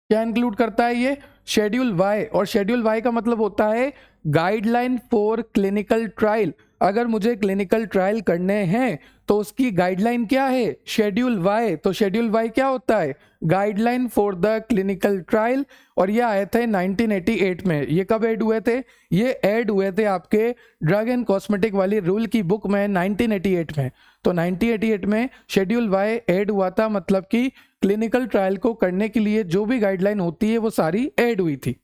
क्या इंक्लूड करता है ये, शेड्यूल वाई, और शेड्यूल वाई का मतलब होता है गाइडलाइन फॉर क्लिनिकल ट्रायल। अगर मुझे क्लिनिकल ट्रायल करने हैं तो उसकी गाइडलाइन क्या है, शेड्यूल वाई। तो शेड्यूल वाई क्या होता है, guideline for the clinical trial, और ये आए थे 1988 में। ये कब ऐड हुए थे, ये ऐड हुए थे आपके ड्रग एंड कॉस्मेटिक वाली रूल की बुक में 1988 में। तो 1988 में शेड्यूल वाई ऐड हुआ था, मतलब कि क्लिनिकल ट्रायल को करने के लिए जो भी गाइडलाइन होती है वो सारी ऐड हुई थी।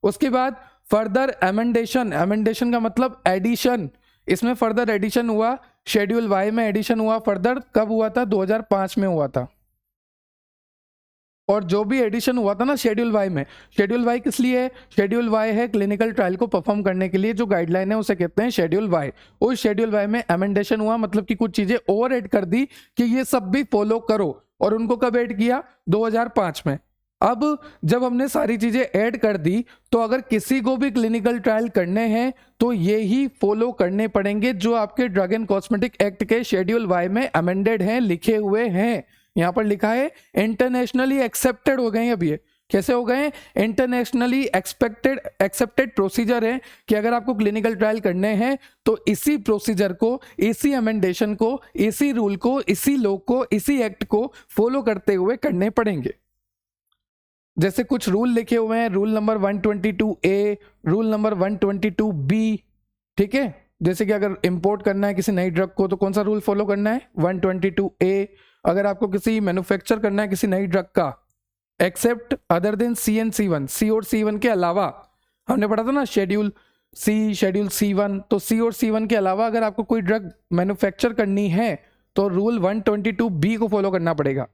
उसके बाद फर्दर एमेंडेशन, एमेंडेशन का मतलब एडिशन, इसमें फर्दर एडिशन हुआ, शेड्यूल वाई में एडिशन हुआ, फर्दर कब हुआ था, 2005 में हुआ था। और जो भी एडिशन हुआ था ना शेड्यूल वाई में, शेड्यूल वाई किस लिए है, शेड्यूल वाई है क्लिनिकल ट्रायल को परफॉर्म करने के लिए जो गाइडलाइन है उसे कहते हैं शेड्यूल वाई। उस शेड्यूल वाई में एमेंडेशन हुआ, मतलब कि कुछ चीजें और ऐड कर दी कि ये सब भी फॉलो करो, और उनको कब ऐड किया, 2005 में। अब जब हमने सारी चीजें ऐड कर दी, तो अगर किसी को भी क्लिनिकल ट्रायल करने हैं तो ये ही फॉलो करने पड़ेंगे जो आपके ड्रग एंड कॉस्मेटिक एक्ट के शेड्यूल वाई में अमेंडेड हैं, लिखे हुए हैं। यहां पर लिखा है इंटरनेशनली एक्सेप्टेड हो गए हैं। अब ये कैसे हो गए, इंटरनेशनली एक्सेप्टेड प्रोसीजर है कि अगर आपको क्लिनिकल ट्रायल करने हैं तो इसी प्रोसीजर को, इसी अमेंडेशन को, इसी रूल को, इसी लॉ को, इसी एक्ट को फॉलो करते हुए करने पड़ेंगे। जैसे कुछ रूल लिखे हुए हैं, rule number 122A, rule number 122B, ठीक है। जैसे कि अगर इंपोर्ट करना है किसी नई ड्रग को तो कौन सा रूल फॉलो करना है, 122A। अगर आपको किसी मैन्युफैक्चर करना है किसी नई ड्रग का, except other than C and C1, C और C1 के अलावा, हमने पढ़ा था ना शेड्यूल C, शेड्यूल C1, तो C और C1 के अलावा अगर आपको कोई ड्रग मैन्युफैक्चर करनी है तो रूल 122B को फॉलो करना पड़ेगा।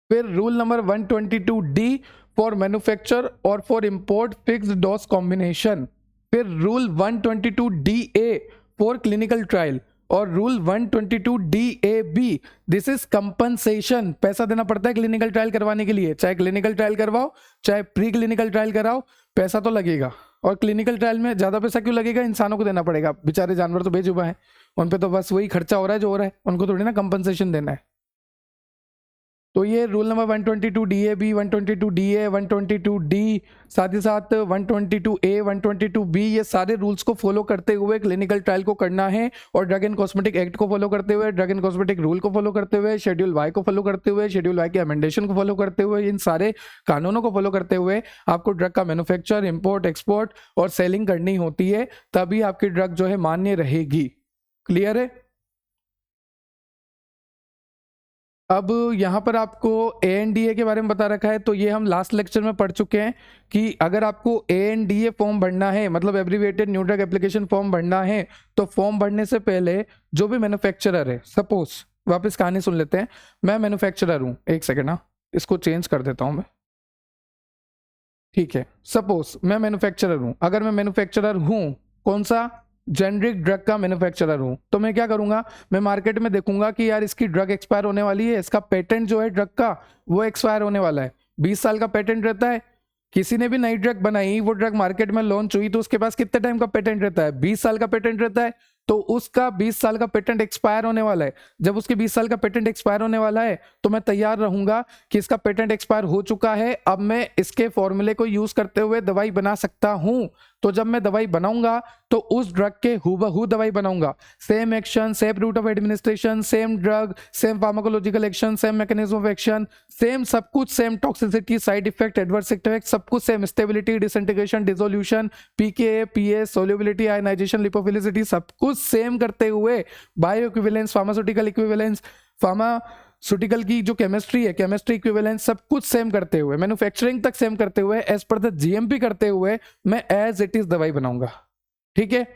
फिर rule number 122D for manufacture और for import fixed dose combination. फिर rule 122DA for clinical trial और rule 122DAB, this is compensation. पैसा देना पड़ता है क्लिनिकल ट्रायल करवाने के लिए, चाहे क्लिनिकल ट्रायल करवाओ चाहे प्री क्लिनिकल ट्रायल कराओ, पैसा तो लगेगा। और क्लिनिकल ट्रायल में ज्यादा पैसा क्यों लगेगा, इंसानों को देना पड़ेगा, बेचारे जानवर तो बेजुबान हैं, उन पे तो बस वही खर्चा हो रहा है जो हो रहा है, उनको थोड़ी ना कंपनसेशन देना है। तो ये rule number 122DAB, 122DA, 122D, साथ ही साथ 122A, 122B, ये सारे रूल्स को फॉलो करते हुए क्लिनिकल ट्रायल को करना है। और ड्रग एंड कॉस्मेटिक एक्ट को फॉलो करते हुए, ड्रग एंड कॉस्मेटिक रूल को फॉलो करते हुए, शेड्यूल वाई को फॉलो करते हुए, शेड्यूल वाई के अमेंडेशन को फॉलो करते हुए, इन सारे कानूनों को फॉलो करते हुए आपको ड्रग का मैन्युफैक्चर, इंपोर्ट, एक्सपोर्ट और सेलिंग करनी होती है, तभी आपकी ड्रग जो है मान्य रहेगी। क्लियर है? अब यहाँ पर आपको ANDA के बारे में बता रखा है, तो ये हम लास्ट लेक्चर में पढ़ चुके हैं कि अगर आपको ANDA फॉर्म भरना है, मतलब abbreviated new drug application form भरना है, तो फॉर्म भरने से पहले जो भी मैन्युफैक्चरर है, सपोज वापस कहानी सुन लेते हैं, मैं मैन्युफैक्चरर हूँ, एक सेकेंड ना, इसको चेंज कर देता हूँ मैं, ठीक है। सपोज मैं मैन्युफैक्चरर हूँ, अगर मैं मैन्युफैक्चरर हूँ कौन सा, जेनरिक ड्रग का मैन्युफैक्चरर हूँ, तो मैं क्या करूंगा, मैं मार्केट में देखूंगा कि यार इसकी ड्रग एक्सपायर होने वाली है, इसका पेटेंट जो है ड्रग का वो एक्सपायर होने वाला है, 20 साल का पेटेंट रहता है। किसी ने भी नई ड्रग बनाई, वो ड्रग मार्केट में लॉन्च हुई, तो उसके पास कितने टाइम का पेटेंट रहता है, 20 साल का पेटेंट रहता है। तो उसका 20 साल का पेटेंट एक्सपायर होने वाला है। जब उसके 20 साल का पेटेंट एक्सपायर होने वाला है, तो मैं तैयार रहूंगा कि इसका पेटेंट एक्सपायर हो चुका है, अब मैं इसके फॉर्मूले को यूज करते हुए दवाई बना सकता हूं। तो जब मैं दवाई बनाऊंगा तो उस ड्रग के हूबहू दवाई बनाऊंगा, same action, same route of administration, same drug, same pharmacological action, same mechanism of action, same सब कुछ, same toxicity, side effect, adverse effect, सब कुछ same, stability, disintegration, dissolution, PK, PS, solubility, ionization, lipophilicity, सब कुछ same करते हुए, bioequivalence, pharmaceutical equivalence, pharmaceutical की जो केमिस्ट्री है, केमिस्ट्री इक्विवेलेंस, सब कुछ सेम करते हुए, मैन्युफैक्चरिंग तक सेम करते हुए, एज पर द जीएमपी करते हुए, मैं एज इट इज दवाई बनाऊंगा। ठीक है,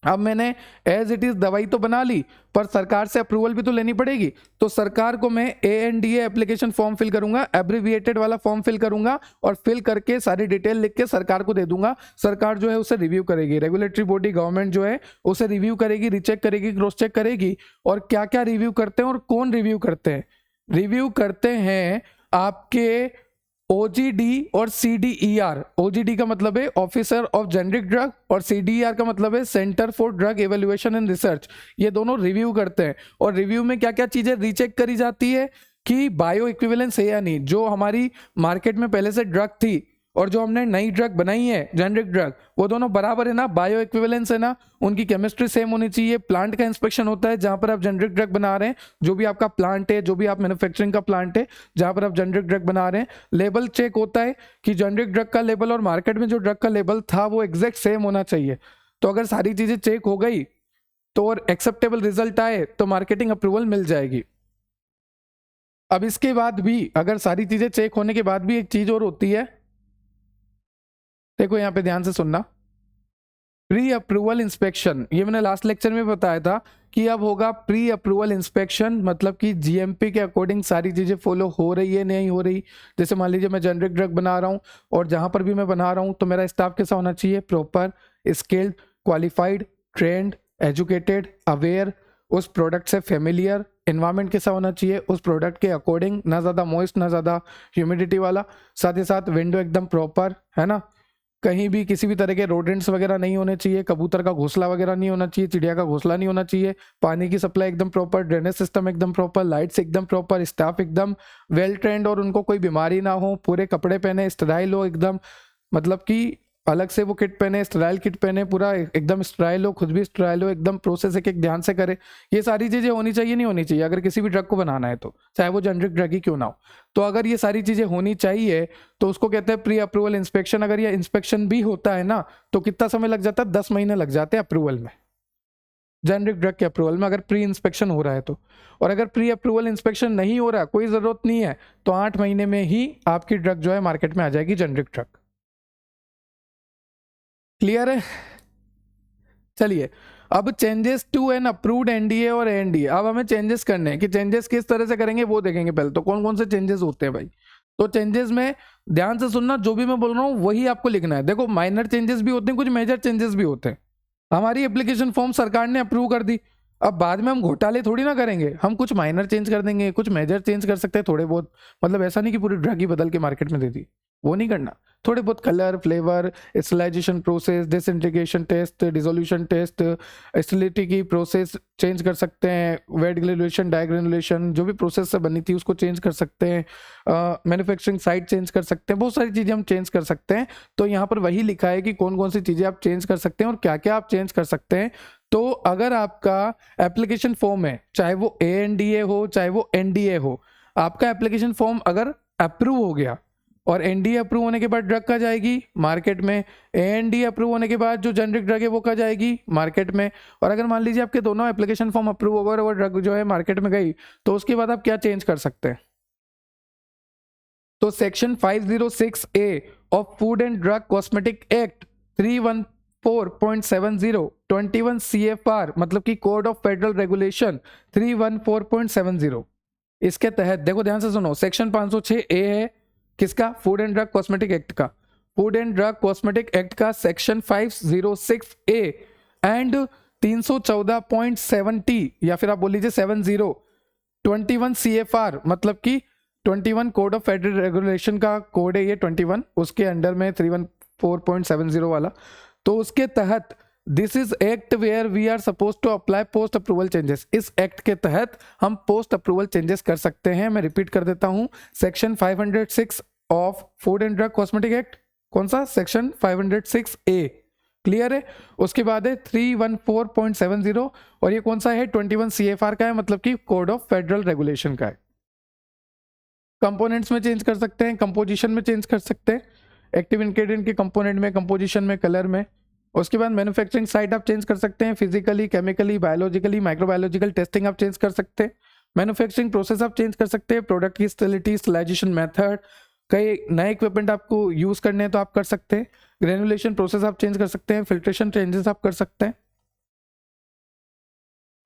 अब मैंने एज इट इज दवाई तो बना ली, पर सरकार से अप्रूवल भी तो लेनी पड़ेगी, तो सरकार को मैं ANDA एप्लीकेशन फॉर्म फिल करूंगा, एब्रिविएटेड वाला फॉर्म फिल करूंगा, और फिल करके सारी डिटेल लिख के सरकार को दे दूंगा। सरकार जो है उसे रिव्यू करेगी, रेगुलेटरी बॉडी गवर्नमेंट जो है उसे रिव्यू करेगी, रीचेक करेगी, क्रॉस चेक करेगी। और क्या क्या रिव्यू करते हैं और कौन रिव्यू करते हैं, रिव्यू करते हैं आपके OGD और CDER। OGD का मतलब है ऑफिसर ऑफ जेनरिक ड्रग, और CDER का मतलब है centre for drug evaluation and research. ये दोनों रिव्यू करते हैं, और रिव्यू में क्या क्या चीजें रीचेक करी जाती है कि बायो इक्विवेलेंस है या नहीं, जो हमारी मार्केट में पहले से ड्रग थी और जो हमने नई ड्रग बनाई है जेनरिक ड्रग, वो दोनों बराबर है ना, बायो इक्विवेलेंस है ना, उनकी केमिस्ट्री सेम होनी चाहिए। प्लांट का इंस्पेक्शन होता है जहां पर आप जेनरिक ड्रग बना रहे हैं, जो भी आपका प्लांट है, जो भी आप मैन्युफैक्चरिंग का प्लांट है जहां पर आप जेनरिक ड्रग बना रहे हैं, लेबल चेक होता है कि जेनरिक ड्रग का लेबल और मार्केट में जो ड्रग का लेबल था वो एग्जैक्ट सेम होना चाहिए। तो अगर सारी चीजें चेक हो गई तो और एक्सेप्टेबल रिजल्ट आए तो मार्केटिंग अप्रूवल मिल जाएगी। अब इसके बाद भी अगर सारी चीजें चेक होने के बाद भी एक चीज और होती है, देखो यहाँ पे ध्यान से सुनना, प्री अप्रूवल इंस्पेक्शन। ये मैंने लास्ट लेक्चर में बताया था कि अब होगा प्री अप्रूवल इंस्पेक्शन, मतलब कि जीएमपी के अकॉर्डिंग सारी चीजें फॉलो हो रही है नहीं हो रही। जैसे मान लीजिए मैं जेनरिक ड्रग बना रहा हूँ, और जहां पर भी मैं बना रहा हूँ तो मेरा स्टाफ कैसा होना चाहिए, proper, skilled, qualified, trend, educated, aware, उस प्रोडक्ट से फेमिलियर, एनवायरमेंट कैसा होना चाहिए उस प्रोडक्ट के अकॉर्डिंग, ना ज़्यादा मॉइस्ट ना ज़्यादा ह्यूमिडिटी वाला, साथ ही साथ विंडो एकदम प्रॉपर है ना, कहीं भी किसी भी तरह के रोडेंट्स वगैरह नहीं होने चाहिए, कबूतर का घोंसला वगैरह नहीं होना चाहिए, चिड़िया का घोंसला नहीं होना चाहिए, पानी की सप्लाई एकदम प्रॉपर, ड्रेनेज सिस्टम एकदम प्रॉपर, लाइट्स एकदम प्रॉपर, स्टाफ एकदम वेल ट्रेंड और उनको कोई बीमारी ना हो, पूरे कपड़े पहने, स्टराइल हो एकदम, मतलब कि अलग से वो किट पहने, स्टराइल किट पहने, पूरा एकदम स्टराइल हो, खुद भी स्टराइल हो, एकदम प्रोसेस एक एक ध्यान से करे। ये सारी चीजें होनी चाहिए नहीं होनी चाहिए अगर किसी भी ड्रग को बनाना है तो, चाहे वो जेनरिक ड्रग ही क्यों ना हो। तो अगर ये सारी चीजें होनी चाहिए तो उसको कहते हैं प्री अप्रूवल इंस्पेक्शन। अगर ये इंस्पेक्शन भी होता है ना तो कितना समय लग जाता है, 10 महीने लग जाते हैं अप्रूवल में, जेनरिक ड्रग के अप्रूवल में, अगर प्री इंस्पेक्शन हो रहा है तो। और अगर प्री अप्रूवल इंस्पेक्शन नहीं हो रहा, कोई जरूरत नहीं है, तो 8 महीने में ही आपकी ड्रग जो है मार्केट में आ जाएगी, जेनरिक ड्रग। क्लियर है? चलिए, अब changes to an approved NDA और एएनडीए। अब हमें चेंजेस करने हैं, कि चेंजेस किस तरह से करेंगे वो देखेंगे। पहले तो कौन कौन से चेंजेस होते हैं भाई। तो चेंजेस में ध्यान से सुनना, जो भी मैं बोल रहा हूँ वही आपको लिखना है। देखो माइनर चेंजेस भी होते हैं, कुछ मेजर चेंजेस भी होते हैं। हमारी एप्लीकेशन फॉर्म सरकार ने अप्रूव कर दी, अब बाद में हम घोटाले थोड़ी ना करेंगे, हम कुछ माइनर चेंज कर देंगे, कुछ मेजर चेंज कर सकते हैं थोड़े बहुत। मतलब ऐसा नहीं कि पूरी ड्रग ही बदल के मार्केट में दे दी, वो नहीं करना। थोड़े बहुत colour, flavour, sterilization process, disintegration test, dissolution test, sterility की प्रोसेस चेंज कर सकते हैं, वेट ग्रेनुलेशन, डाइग्रेनुलेशन, जो भी प्रोसेस से बनी थी उसको चेंज कर सकते हैं, मैन्युफैक्चरिंग साइट चेंज कर सकते हैं, बहुत सारी चीज़ें हम चेंज कर सकते हैं। तो यहाँ पर वही लिखा है कि कौन कौन सी चीज़ें आप चेंज कर सकते हैं और क्या क्या आप चेंज कर सकते हैं। तो अगर आपका एप्लीकेशन फॉर्म है, चाहे वो ANDA हो चाहे वो NDA हो, आपका एप्लीकेशन फॉर्म अगर अप्रूव हो गया और NDA अप्रूव होने के बाद ड्रग कहाँ जाएगी? मार्केट में। ANDA अप्रूव होने के बाद जो जेनरिक ड्रग है वो कहाँ जाएगी? मार्केट में। और अगर मान लीजिए आपके दोनों एप्लीकेशन फॉर्म अप्रूव हो गए और वो ड्रग जो है मार्केट में गई, तो उसके बाद आप क्या चेंज कर सकते हैं? तो section 506A of food and drug cosmetic act 314.70 21 CFR मतलब कि कोड ऑफ फेडरल रेगुलेशन 314.70, इसके तहत देखो ध्यान से सुनो, सेक्शन 506A है किसका? Food and drug cosmetic act का। Food and drug cosmetic act का सेक्शन 506A एंड 314.70 या फिर आप बोल लीजिए 70 21 CFR मतलब कि 21 कोड ऑफ फेडरल रेगुलेशन का कोड है ये 21, उसके अंडर में 314.70 वाला। तो उसके तहत this is act where we are suppose to apply post approval changes, इस एक्ट के तहत हम पोस्ट अप्रूवल चेंजेस कर सकते हैं। मैं रिपीट कर देता हूं, section 506 of food and drug cosmetic act, कौन सा? सेक्शन 506A, क्लियर है। उसके बाद है 314.70 और ये कौन सा है? 21 CFR का है, मतलब कि कोड ऑफ फेडरल रेगुलेशन का है। कंपोनेंट्स में चेंज कर सकते हैं, कंपोजिशन में चेंज कर सकते हैं, एक्टिव इंग्रेडिएंट के कंपोनेंट में, कंपोजिशन में, कलर में। उसके बाद मैन्युफैक्चरिंग साइट आप चेंज कर सकते हैं, physically, chemically, biologically, microbiological testing आप चेंज कर सकते हैं, मैन्युफैक्चरिंग प्रोसेस आप चेंज कर सकते हैं, प्रोडक्ट की स्टेरिलिटी, स्टरलाइजेशन मेथड, कई नए इक्विपमेंट आपको यूज करने हैं तो आप कर सकते हैं, ग्रेनुलेशन प्रोसेस आप चेंज कर सकते हैं, फिल्ट्रेशन चेंजेस आप कर सकते हैं।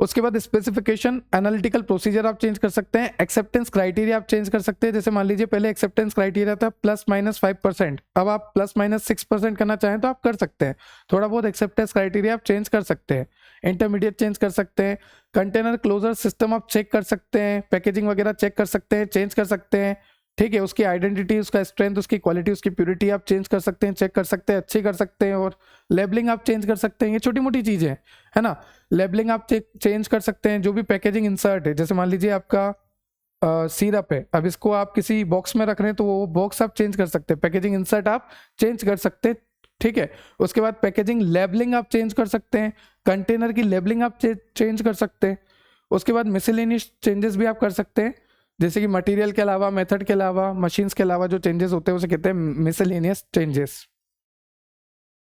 उसके बाद स्पेसिफिकेशन, एनालिटिकल प्रोसीजर आप चेंज कर सकते हैं, एक्सेप्टेंस क्राइटेरिया आप चेंज कर सकते हैं। जैसे मान लीजिए पहले एक्सेप्टेंस क्राइटेरिया था ±5%, अब आप ±6% करना चाहें तो आप कर सकते हैं। थोड़ा बहुत एक्सेप्टेंस क्राइटेरिया आप चेंज कर सकते हैं, इंटरमीडिएट चेंज कर सकते हैं, कंटेनर क्लोजर सिस्टम आप चेक कर सकते हैं, पैकेजिंग वगैरह चेक कर सकते हैं, चेंज कर सकते हैं, ठीक है। उसकी आइडेंटिटी, उसका स्ट्रेंथ, उसकी क्वालिटी, उसकी प्योरिटी आप चेंज कर सकते हैं, चेक कर सकते हैं, अच्छी कर सकते हैं। और लेबलिंग आप चेंज कर सकते हैं, ये छोटी मोटी चीज़ें हैं, है ना। लेबलिंग आप चेंज कर सकते हैं, जो भी पैकेजिंग इंसर्ट है, जैसे मान लीजिए आपका सिरप है, अब इसको आप किसी बॉक्स में रख रहे हैं तो वो बॉक्स आप चेंज कर सकते हैं, पैकेजिंग इंसर्ट आप चेंज कर सकते हैं, ठीक है। उसके बाद पैकेजिंग लेबलिंग आप चेंज कर सकते हैं, कंटेनर की लेबलिंग आप चेंज कर सकते हैं। उसके बाद मिसलेनियस चेंजेस भी आप कर सकते हैं, जैसे कि मटेरियल के अलावा, मेथड के अलावा, मशीन्स के अलावा जो चेंजेस होते हैं उसे कहते हैं मिसलेनियस चेंजेस।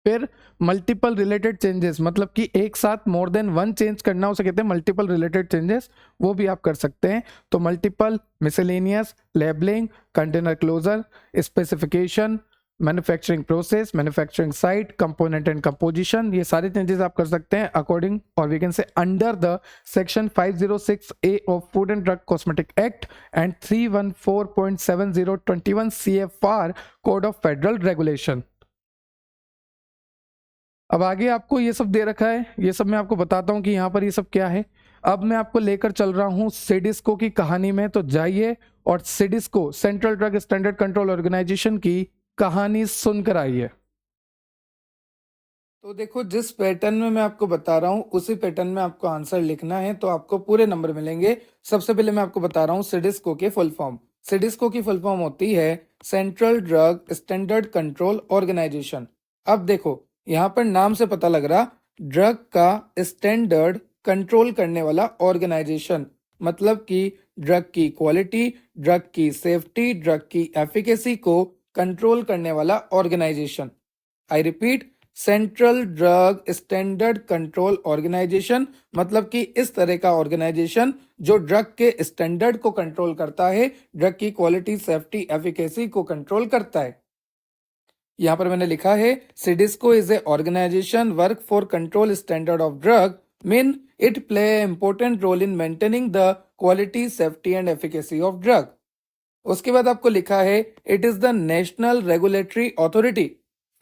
फिर मल्टीपल रिलेटेड चेंजेस, मतलब कि एक साथ मोर देन वन चेंज करना, उसे कहते हैं मल्टीपल रिलेटेड चेंजेस, वो भी आप कर सकते हैं। तो multiple, miscellaneous, labelling, container closure, specification, manufacturing process, manufacturing site, component and composition, ये सारे चेंजेस आप कर सकते हैं अकॉर्डिंग और we can say under the section 506A of food and drug cosmetic act and 314.70 21 CFR code of federal regulation. अब आगे आपको ये सब दे रखा है, ये सब मैं आपको बताता हूँ कि यहाँ पर ये सब क्या है। अब मैं आपको लेकर चल रहा हूँ सिडिस्को की कहानी में, तो जाइए और CDSCO, central drug standard control organisation की कहानी सुनकर आइए। तो देखो, जिस पैटर्न में मैं आपको बता रहा हूँ उसी पैटर्न में आपको आंसर लिखना है, तो आपको पूरे नंबर मिलेंगे। सबसे पहले मैं आपको बता रहा हूँ सिडिस्को के फुल फॉर्म। सिडिस्को की फुल फॉर्म होती है central drug standard control organization. अब देखो, यहाँ पर नाम से पता लग रहा, ड्रग का स्टैंडर्ड कंट्रोल करने वाला ऑर्गेनाइजेशन, मतलब कि ड्रग की क्वालिटी, ड्रग की सेफ्टी, ड्रग की एफिकेसी को कंट्रोल करने वाला organization. I repeat, central drug standard control organization, मतलब कि इस तरह का ऑर्गेनाइजेशन जो ड्रग के स्टैंडर्ड को कंट्रोल करता है, ड्रग की क्वालिटी, सेफ्टी, एफिकेसी को कंट्रोल करता है। यहां पर मैंने लिखा है CDSCO is a organisation work for control standard of drug, mean it play important role in maintaining the quality, safety and efficacy of drug. उसके बाद आपको लिखा है it is the national regulatory authority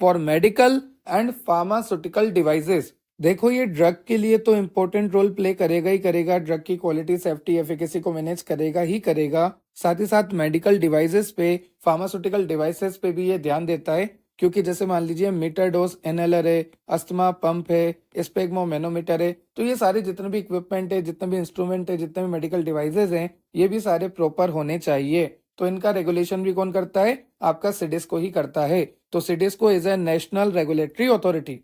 for medical and pharmaceutical devices. देखो ये drug के लिए तो इंपॉर्टेंट रोल प्ले करेगा ही करेगा, ड्रग की क्वालिटी सेफ्टी एफिकेसी को मैनेज करेगा ही करेगा, साथ ही साथ मेडिकल डिवाइसेस पे, फार्मास्यूटिकल डिवाइसेस पे भी ये ध्यान देता है, क्योंकि जैसे मान लीजिए मीटर डोज एनएलआर है, अस्थमा पंप है, स्पेगमो मैनोमीटर है, तो ये सारे जितने भी इक्विपमेंट है, जितने भी इंस्ट्रूमेंट है, जितने भी मेडिकल डिवाइसेस हैं, ये भी सारे प्रॉपर होने चाहिए। तो इनका रेगुलेशन भी कौन करता है? आपका सिडिस्को ही करता है। तो CDSCO is a national regulatory authority.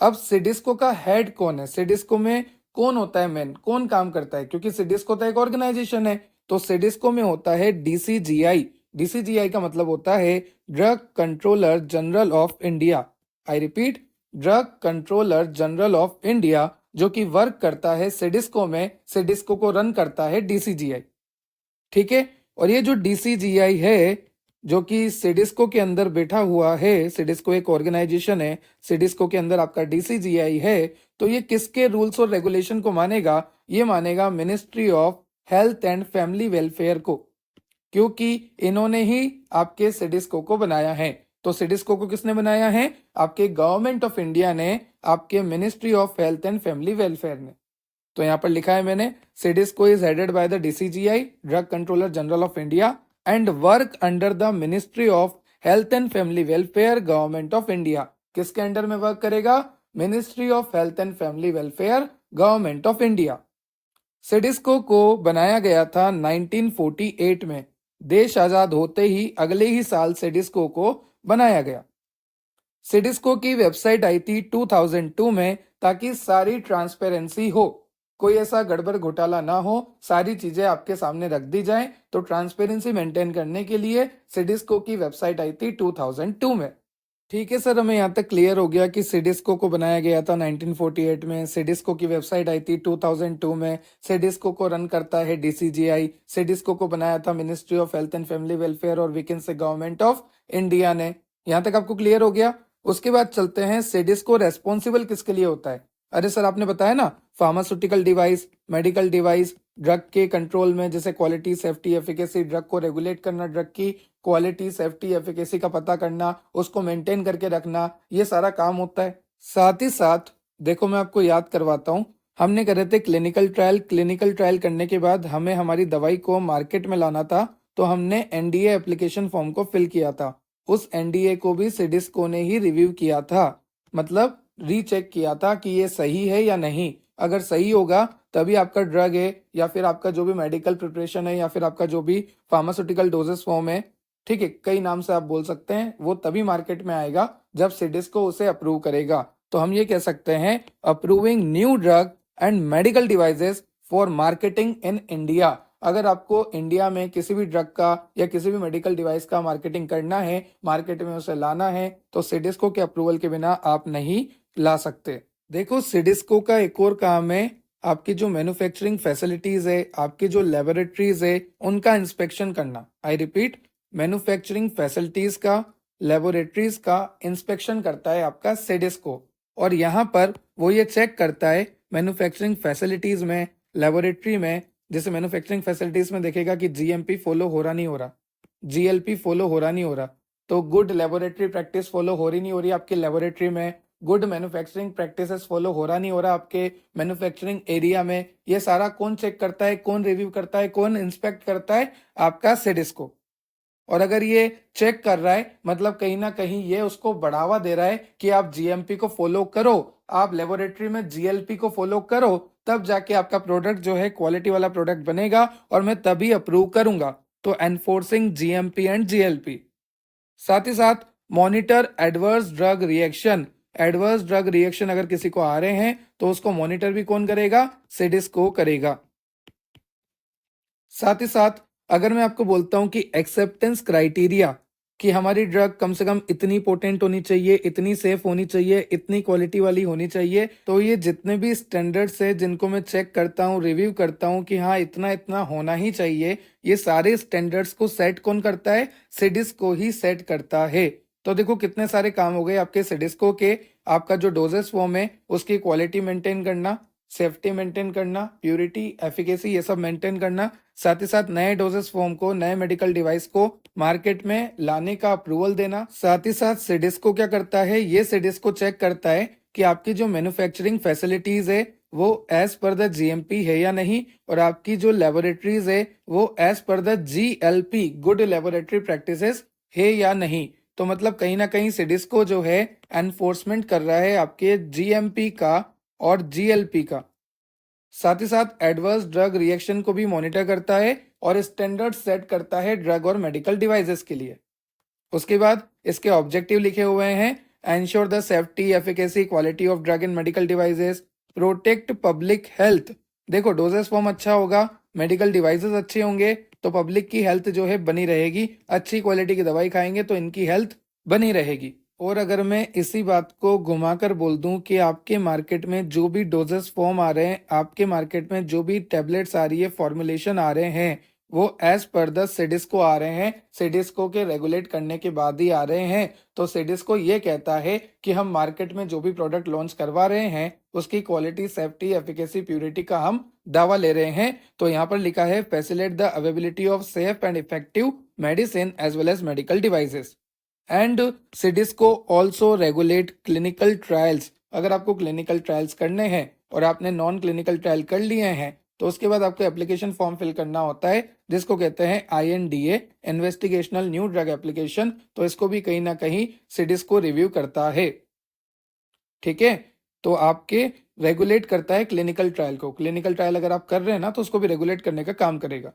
अब सिडिस्को का हेड कौन है? सिडिस्को में कौन होता है मेन, कौन काम करता है? क्योंकि सिडिस्को तो एक ऑर्गेनाइजेशन है, तो सिडिस्को में होता है डीसीजीआई। डीसीजीआई का मतलब होता है drug controller general of India. I repeat, drug controller general of India, जो कि वर्क करता है सिडिस्को में, सिडिस्को को रन करता है डीसीजीआई। ठीक है, और ये जो डीसीजीआई है, जो कि सिडिस्को के अंदर बैठा हुआ है, सिडिस्को एक ऑर्गेनाइजेशन है, सिडिस्को के अंदर आपका डीसीजीआई है, तो ये किसके रूल्स और रेगुलेशन को मानेगा? ये मानेगा ministry of health and family welfare को, क्योंकि इन्होंने ही आपके सिडिस्को को बनाया है। तो सिडिस्को को किसने बनाया है? आपके गवर्नमेंट ऑफ इंडिया ने, आपके ministry of health and family welfare ने। तो यहाँ पर लिखा है मैंने, CDSCO is headed by the DCGI, drug controller general of India, and work under the ministry of health and family welfare, government of India. किसके अंडर में work करेगा? Ministry of health and family welfare, government of India. CDSCO को बनाया गया था 1948 में। देश आजाद होते ही अगले ही साल सिडिस्को को बनाया गया। सिडिस्को की वेबसाइट आई थी 2002 में, ताकि सारी ट्रांसपेरेंसी हो, कोई ऐसा गड़बड़ घोटाला ना हो, सारी चीजें आपके सामने रख दी जाए। तो ट्रांसपेरेंसी मेंटेन करने के लिए सिडिस्को की वेबसाइट आई थी 2002 में। ठीक है सर, हमें यहाँ तक क्लियर हो गया कि सिडिस्को को बनाया गया था 1948 में, सिडिस्को की वेबसाइट आई थी 2002 में, सिडिस्को को रन करता है डीसीजीआई, सिडिस्को को बनाया था ministry of health and family welfare और we can say government of India ने। यहाँ तक आपको क्लियर हो गया? उसके बाद चलते हैं, सिडिस्को रेस्पॉन्सिबल किसके लिए होता है? अरे सर आपने बताया ना, pharmaceutical device, medical device, drug के कंट्रोल में, जैसे क्वालिटी सेफ्टी एफिकेसी, ड्रग को रेगुलेट करना, ड्रग की क्वालिटी सेफ्टी एफिकेसी का पता करना, उसको मेंटेन करके रखना, ये सारा काम होता है। साथ ही साथ देखो मैं आपको याद करवाता हूँ, हमने करे थे क्लिनिकल ट्रायल। क्लिनिकल ट्रायल करने के बाद हमें हमारी दवाई को मार्केट में लाना था, तो हमने एनडीए एप्लीकेशन फॉर्म को फिल किया था। उस एनडीए को भी सिडिस्को ने ही रिव्यू किया था, मतलब रीचेक किया था कि ये सही है या नहीं। अगर सही होगा तभी आपका ड्रग है, या फिर आपका जो भी मेडिकल प्रिपरेशन है, या फिर आपका जो भी फार्मास्यूटिकल डोजेस फॉर्म है, ठीक है, कई नाम से आप बोल सकते हैं, वो तभी मार्केट में आएगा जब सिडिस्को उसे अप्रूव करेगा। तो हम ये कह सकते हैं, approving new drug and medical devices for marketing in India. अगर आपको इंडिया में किसी भी ड्रग का या किसी भी मेडिकल डिवाइस का मार्केटिंग करना है, मार्केट में उसे लाना है, तो सिडिस्को के अप्रूवल के बिना आप नहीं ला सकते। देखो सिडिस्को का एक और काम है, आपकी जो मैन्युफैक्चरिंग फैसिलिटीज है, आपकी जो लेबोरेटरीज है, उनका इंस्पेक्शन करना। आई रिपीट, मैन्युफैक्चरिंग फैसिलिटीज का, लेबोरेटरीज का इंस्पेक्शन करता है आपका सिडिस्को। और यहाँ पर वो ये चेक करता है मैन्युफैक्चरिंग फैसिलिटीज में, लेबोरेटरी में, जैसे मैन्युफैक्चरिंग फैसिलिटीज में देखेगा कि जीएमपी फॉलो हो रहा नहीं हो रहा, जीएलपी फॉलो हो रहा नहीं हो रहा, तो गुड लेबोरेटरी प्रैक्टिस फॉलो हो रही नहीं हो रही आपकी लेबोरेटरी में, गुड मैन्युफैक्चरिंग प्रैक्टिसेस फॉलो हो रहा नहीं हो रहा आपके मैन्युफैक्चरिंग एरिया में। ये सारा कौन चेक करता है, कौन रिव्यू करता है, कौन इंस्पेक्ट करता है? आपका सिडिस्को। और अगर ये चेक कर रहा है, मतलब कहीं ना कहीं ये उसको बढ़ावा दे रहा है कि आप जीएमपी को फॉलो करो, आप लेबोरेटरी में जीएलपी को फॉलो करो, तब जाके आपका प्रोडक्ट जो है क्वालिटी वाला प्रोडक्ट बनेगा और मैं तभी अप्रूव करूंगा। तो एनफोर्सिंग जीएमपी एंड जीएलपी। साथ ही साथ monitor adverse drug reaction. Adverse drug reaction अगर किसी को आ रहे हैं तो उसको मॉनिटर भी कौन करेगा? सिडिस्को करेगा। साथ ही साथ अगर मैं आपको बोलता हूं कि एक्सेप्टेंस क्राइटेरिया, कि हमारी ड्रग कम से कम इतनी पोटेंट होनी चाहिए, इतनी सेफ होनी चाहिए, इतनी क्वालिटी वाली होनी चाहिए, तो ये जितने भी स्टैंडर्ड्स है जिनको मैं चेक करता हूँ, रिव्यू करता हूँ कि हाँ इतना इतना होना ही चाहिए, ये सारे स्टैंडर्ड्स को सेट कौन करता है? सिडिस्को ही सेट करता है। तो देखो कितने सारे काम हो गए आपके सिडिस्को के। आपका जो डोजेस फॉर्म है उसकी क्वालिटी मेंटेन करना, सेफ्टी मेंटेन करना, प्यूरिटी एफिकेसी ये सब मेंटेन करना, साथ ही साथ नए डोजेस फॉर्म को, नए मेडिकल डिवाइस को मार्केट में लाने का अप्रूवल देना। साथ ही साथ सिडिस्को क्या करता है, ये सिडिस्को चेक करता है कि आपकी जो मैन्युफैक्चरिंग फैसिलिटीज है वो एज पर द जीएमपी है या नहीं, और आपकी जो लेबोरेटरीज है वो as per the GLP, good laboratory practices है या नहीं। तो मतलब कहीं ना कहीं सिडिस्को जो है एनफोर्समेंट कर रहा है आपके जीएमपी का और जीएलपी का। साथ ही साथ एडवर्स ड्रग रिएक्शन को भी मॉनिटर करता है और स्टैंडर्ड सेट करता है ड्रग और मेडिकल डिवाइसेस के लिए। उसके बाद इसके ऑब्जेक्टिव लिखे हुए हैं, ensure the safety, efficacy, quality of drug and medical devices, protect public health. देखो डोजेस फॉर्म अच्छा होगा, मेडिकल डिवाइसेस अच्छे होंगे तो पब्लिक की हेल्थ जो है बनी रहेगी, अच्छी क्वालिटी की दवाई खाएंगे तो इनकी हेल्थ बनी रहेगी। और अगर मैं इसी बात को घुमाकर बोल दूं कि आपके मार्केट में जो भी डोजेस फॉर्म आ रहे हैं, आपके मार्केट में जो भी टेबलेट्स आ रही है, फॉर्मुलेशन आ रहे हैं, वो एज पर द सिडिस्को आ रहे हैं, सिडिस्को के रेगुलेट करने के बाद ही आ रहे हैं। तो सिडिस्को ये कहता है कि हम मार्केट में जो भी प्रोडक्ट लॉन्च करवा रहे हैं उसकी क्वालिटी, सेफ्टी, एफिकेसी, प्यूरिटी का हम दावा ले रहे हैं। तो यहाँ पर लिखा है facilitate the availability of safe and effective medicine as well as medical devices. And CDSCO also regulate clinical trials. अगर आपको क्लिनिकल ट्रायल्स करने हैं और आपने नॉन क्लिनिकल ट्रायल कर लिए हैं तो उसके बाद आपको एप्लीकेशन फॉर्म फिल करना होता है जिसको कहते हैं INDA, investigational new drug application. तो इसको भी कहीं ना कहीं सिडिस्को रिव्यू करता है। ठीक है, तो आपके रेगुलेट करता है क्लिनिकल ट्रायल को। क्लिनिकल ट्रायल अगर आप कर रहे हैं ना तो उसको भी रेगुलेट करने का काम करेगा।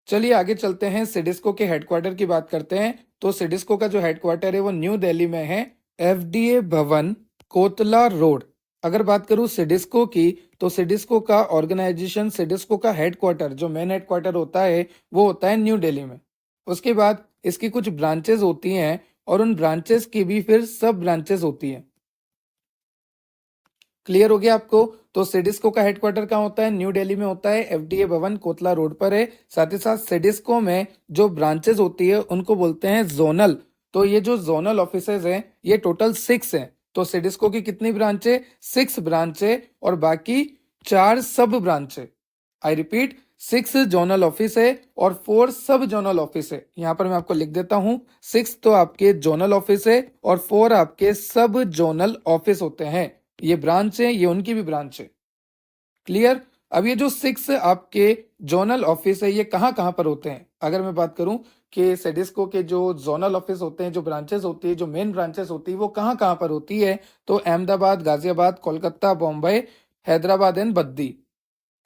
चलिए आगे चलते हैं, सिडिस्को के हेडक्वार्टर की बात करते हैं। तो सिडिस्को का जो हेडक्वार्टर है वो न्यू दिल्ली में है, FDA भवन, कोतला रोड। अगर बात करूं सिडिस्को की, तो सिडिस्को का ऑर्गेनाइजेशन, सिडिस्को का हेडक्वार्टर, जो मेन हेडक्वार्टर होता है वो होता है न्यू दिल्ली में। उसके बाद इसकी कुछ ब्रांचेस होती हैं और उन ब्रांचेस की भी फिर सब ब्रांचेस होती हैं। क्लियर हो गया आपको? तो सिडिस्को का हेडक्वार्टर कहाँ होता है? न्यू दिल्ली में होता है, FDA भवन कोतला रोड पर है। साथ ही साथ सिडिस्को में जो ब्रांचेस होती है उनको बोलते हैं जोनल। तो ये जो जोनल ऑफिसेज हैं ये टोटल 6 हैं। तो सिडिस्को की कितनी ब्रांच है? 6 ब्रांच है और बाकी 4 सब ब्रांच है। आई रिपीट, 6 जोनल ऑफिस है और 4 सब जोनल ऑफिस है। यहाँ पर मैं आपको लिख देता हूँ, 6 तो आपके जोनल ऑफिस है और 4 आपके सब जोनल ऑफिस होते हैं। ये ब्रांच है, ये उनकी भी ब्रांच है। क्लियर? अब ये जो 6 आपके जोनल ऑफिस है ये कहाँ कहाँ पर होते हैं? अगर मैं बात करूं कि सिडिस्को के जो जोनल ऑफिस होते हैं, जो ब्रांचेस होती है, जो मेन ब्रांचेस होती है, वो कहाँ कहाँ पर होती है? तो अहमदाबाद, गाजियाबाद, कोलकाता, बॉम्बे, हैदराबाद एंड बद्दी।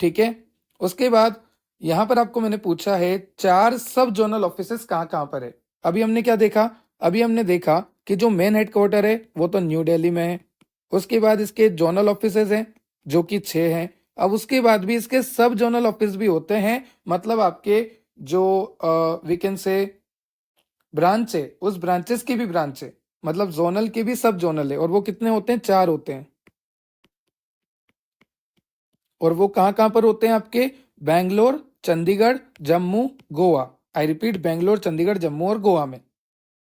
ठीक है, उसके बाद यहाँ पर आपको मैंने पूछा है 4 सब जोनल ऑफिसेस कहाँ कहाँ पर है। अभी हमने क्या देखा? अभी हमने देखा कि जो मेन हेडक्वार्टर है वो तो न्यू दिल्ली में है। उसके बाद इसके जोनल ऑफिसेज हैं जो कि 6 हैं। अब उसके बाद भी इसके सब जोनल ऑफिस भी होते हैं, मतलब आपके जो वी कैन से ब्रांच है, उस ब्रांचेस की भी ब्रांच है, मतलब जोनल की भी सब जोनल है। और वो कितने होते हैं? 4 होते हैं। और वो कहाँ कहाँ पर होते हैं आपके? बैंगलोर, चंडीगढ़, जम्मू, गोवा। आई रिपीट, बैंगलोर, चंडीगढ़, जम्मू और गोवा में।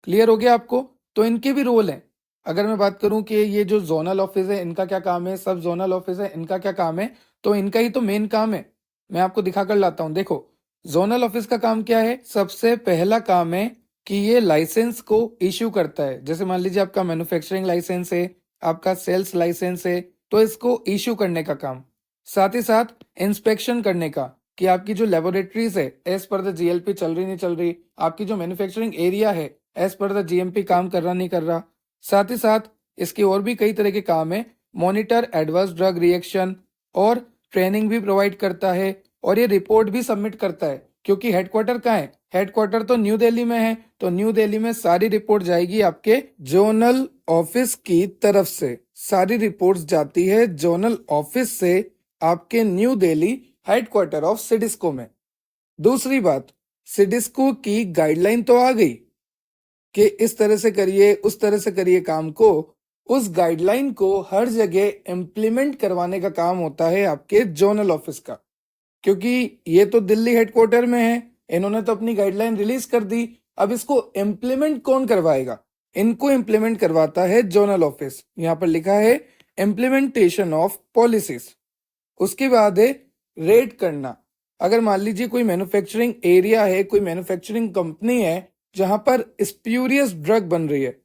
क्लियर हो गया आपको? तो इनके भी रोल हैं। अगर मैं बात करूं कि ये जो जोनल ऑफिस है इनका क्या काम है, सब जोनल ऑफिस है इनका क्या काम है, तो इनका ही तो मेन काम है। मैं आपको दिखा कर लाता हूं। देखो, जोनल ऑफिस का काम क्या है? सबसे पहला काम है कि ये लाइसेंस को इश्यू करता है। जैसे मान लीजिए आपका मैन्युफैक्चरिंग लाइसेंस है, आपका सेल्स लाइसेंस है, तो इसको इश्यू करने का काम। साथ ही साथ इंस्पेक्शन करने का कि आपकी जो लेबोरेटरीज है एज पर द जीएलपी चल रही नहीं चल रही, आपकी जो मैन्युफैक्चरिंग एरिया है एज पर द जीएमपी काम कर रहा नहीं कर रहा। साथ ही साथ इसके और भी कई तरह के काम है, मॉनिटर एडवर्स ड्रग रिएक्शन, और ट्रेनिंग भी प्रोवाइड करता है, और ये रिपोर्ट भी सबमिट करता है। क्योंकि हेडक्वार्टर कहाँ है? हेडक्वार्टर तो न्यू दिल्ली में है, तो न्यू दिल्ली में सारी रिपोर्ट जाएगी आपके जोनल ऑफिस की तरफ से। सारी रिपोर्ट्स जाती है जोनल ऑफिस से आपके न्यू दिल्ली हेडक्वार्टर ऑफ सिडिस्को में। दूसरी बात, सिडिस्को की गाइडलाइन तो आ गई कि इस तरह से करिए, उस तरह से करिए काम को। उस गाइडलाइन को हर जगह इम्प्लीमेंट करवाने का काम होता है आपके जोनल ऑफिस का। क्योंकि ये तो दिल्ली हेडक्वार्टर में है, इन्होंने तो अपनी गाइडलाइन रिलीज कर दी। अब इसको इम्प्लीमेंट कौन करवाएगा? इनको इम्प्लीमेंट करवाता है जोनल ऑफिस। यहाँ पर लिखा है इम्प्लीमेंटेशन ऑफ पॉलिसीज। उसके बाद है रेट करना। अगर मान लीजिए कोई मैन्युफैक्चरिंग एरिया है, कोई मैन्युफैक्चरिंग कंपनी है जहां पर स्प्यूरियस ड्रग बन रही है,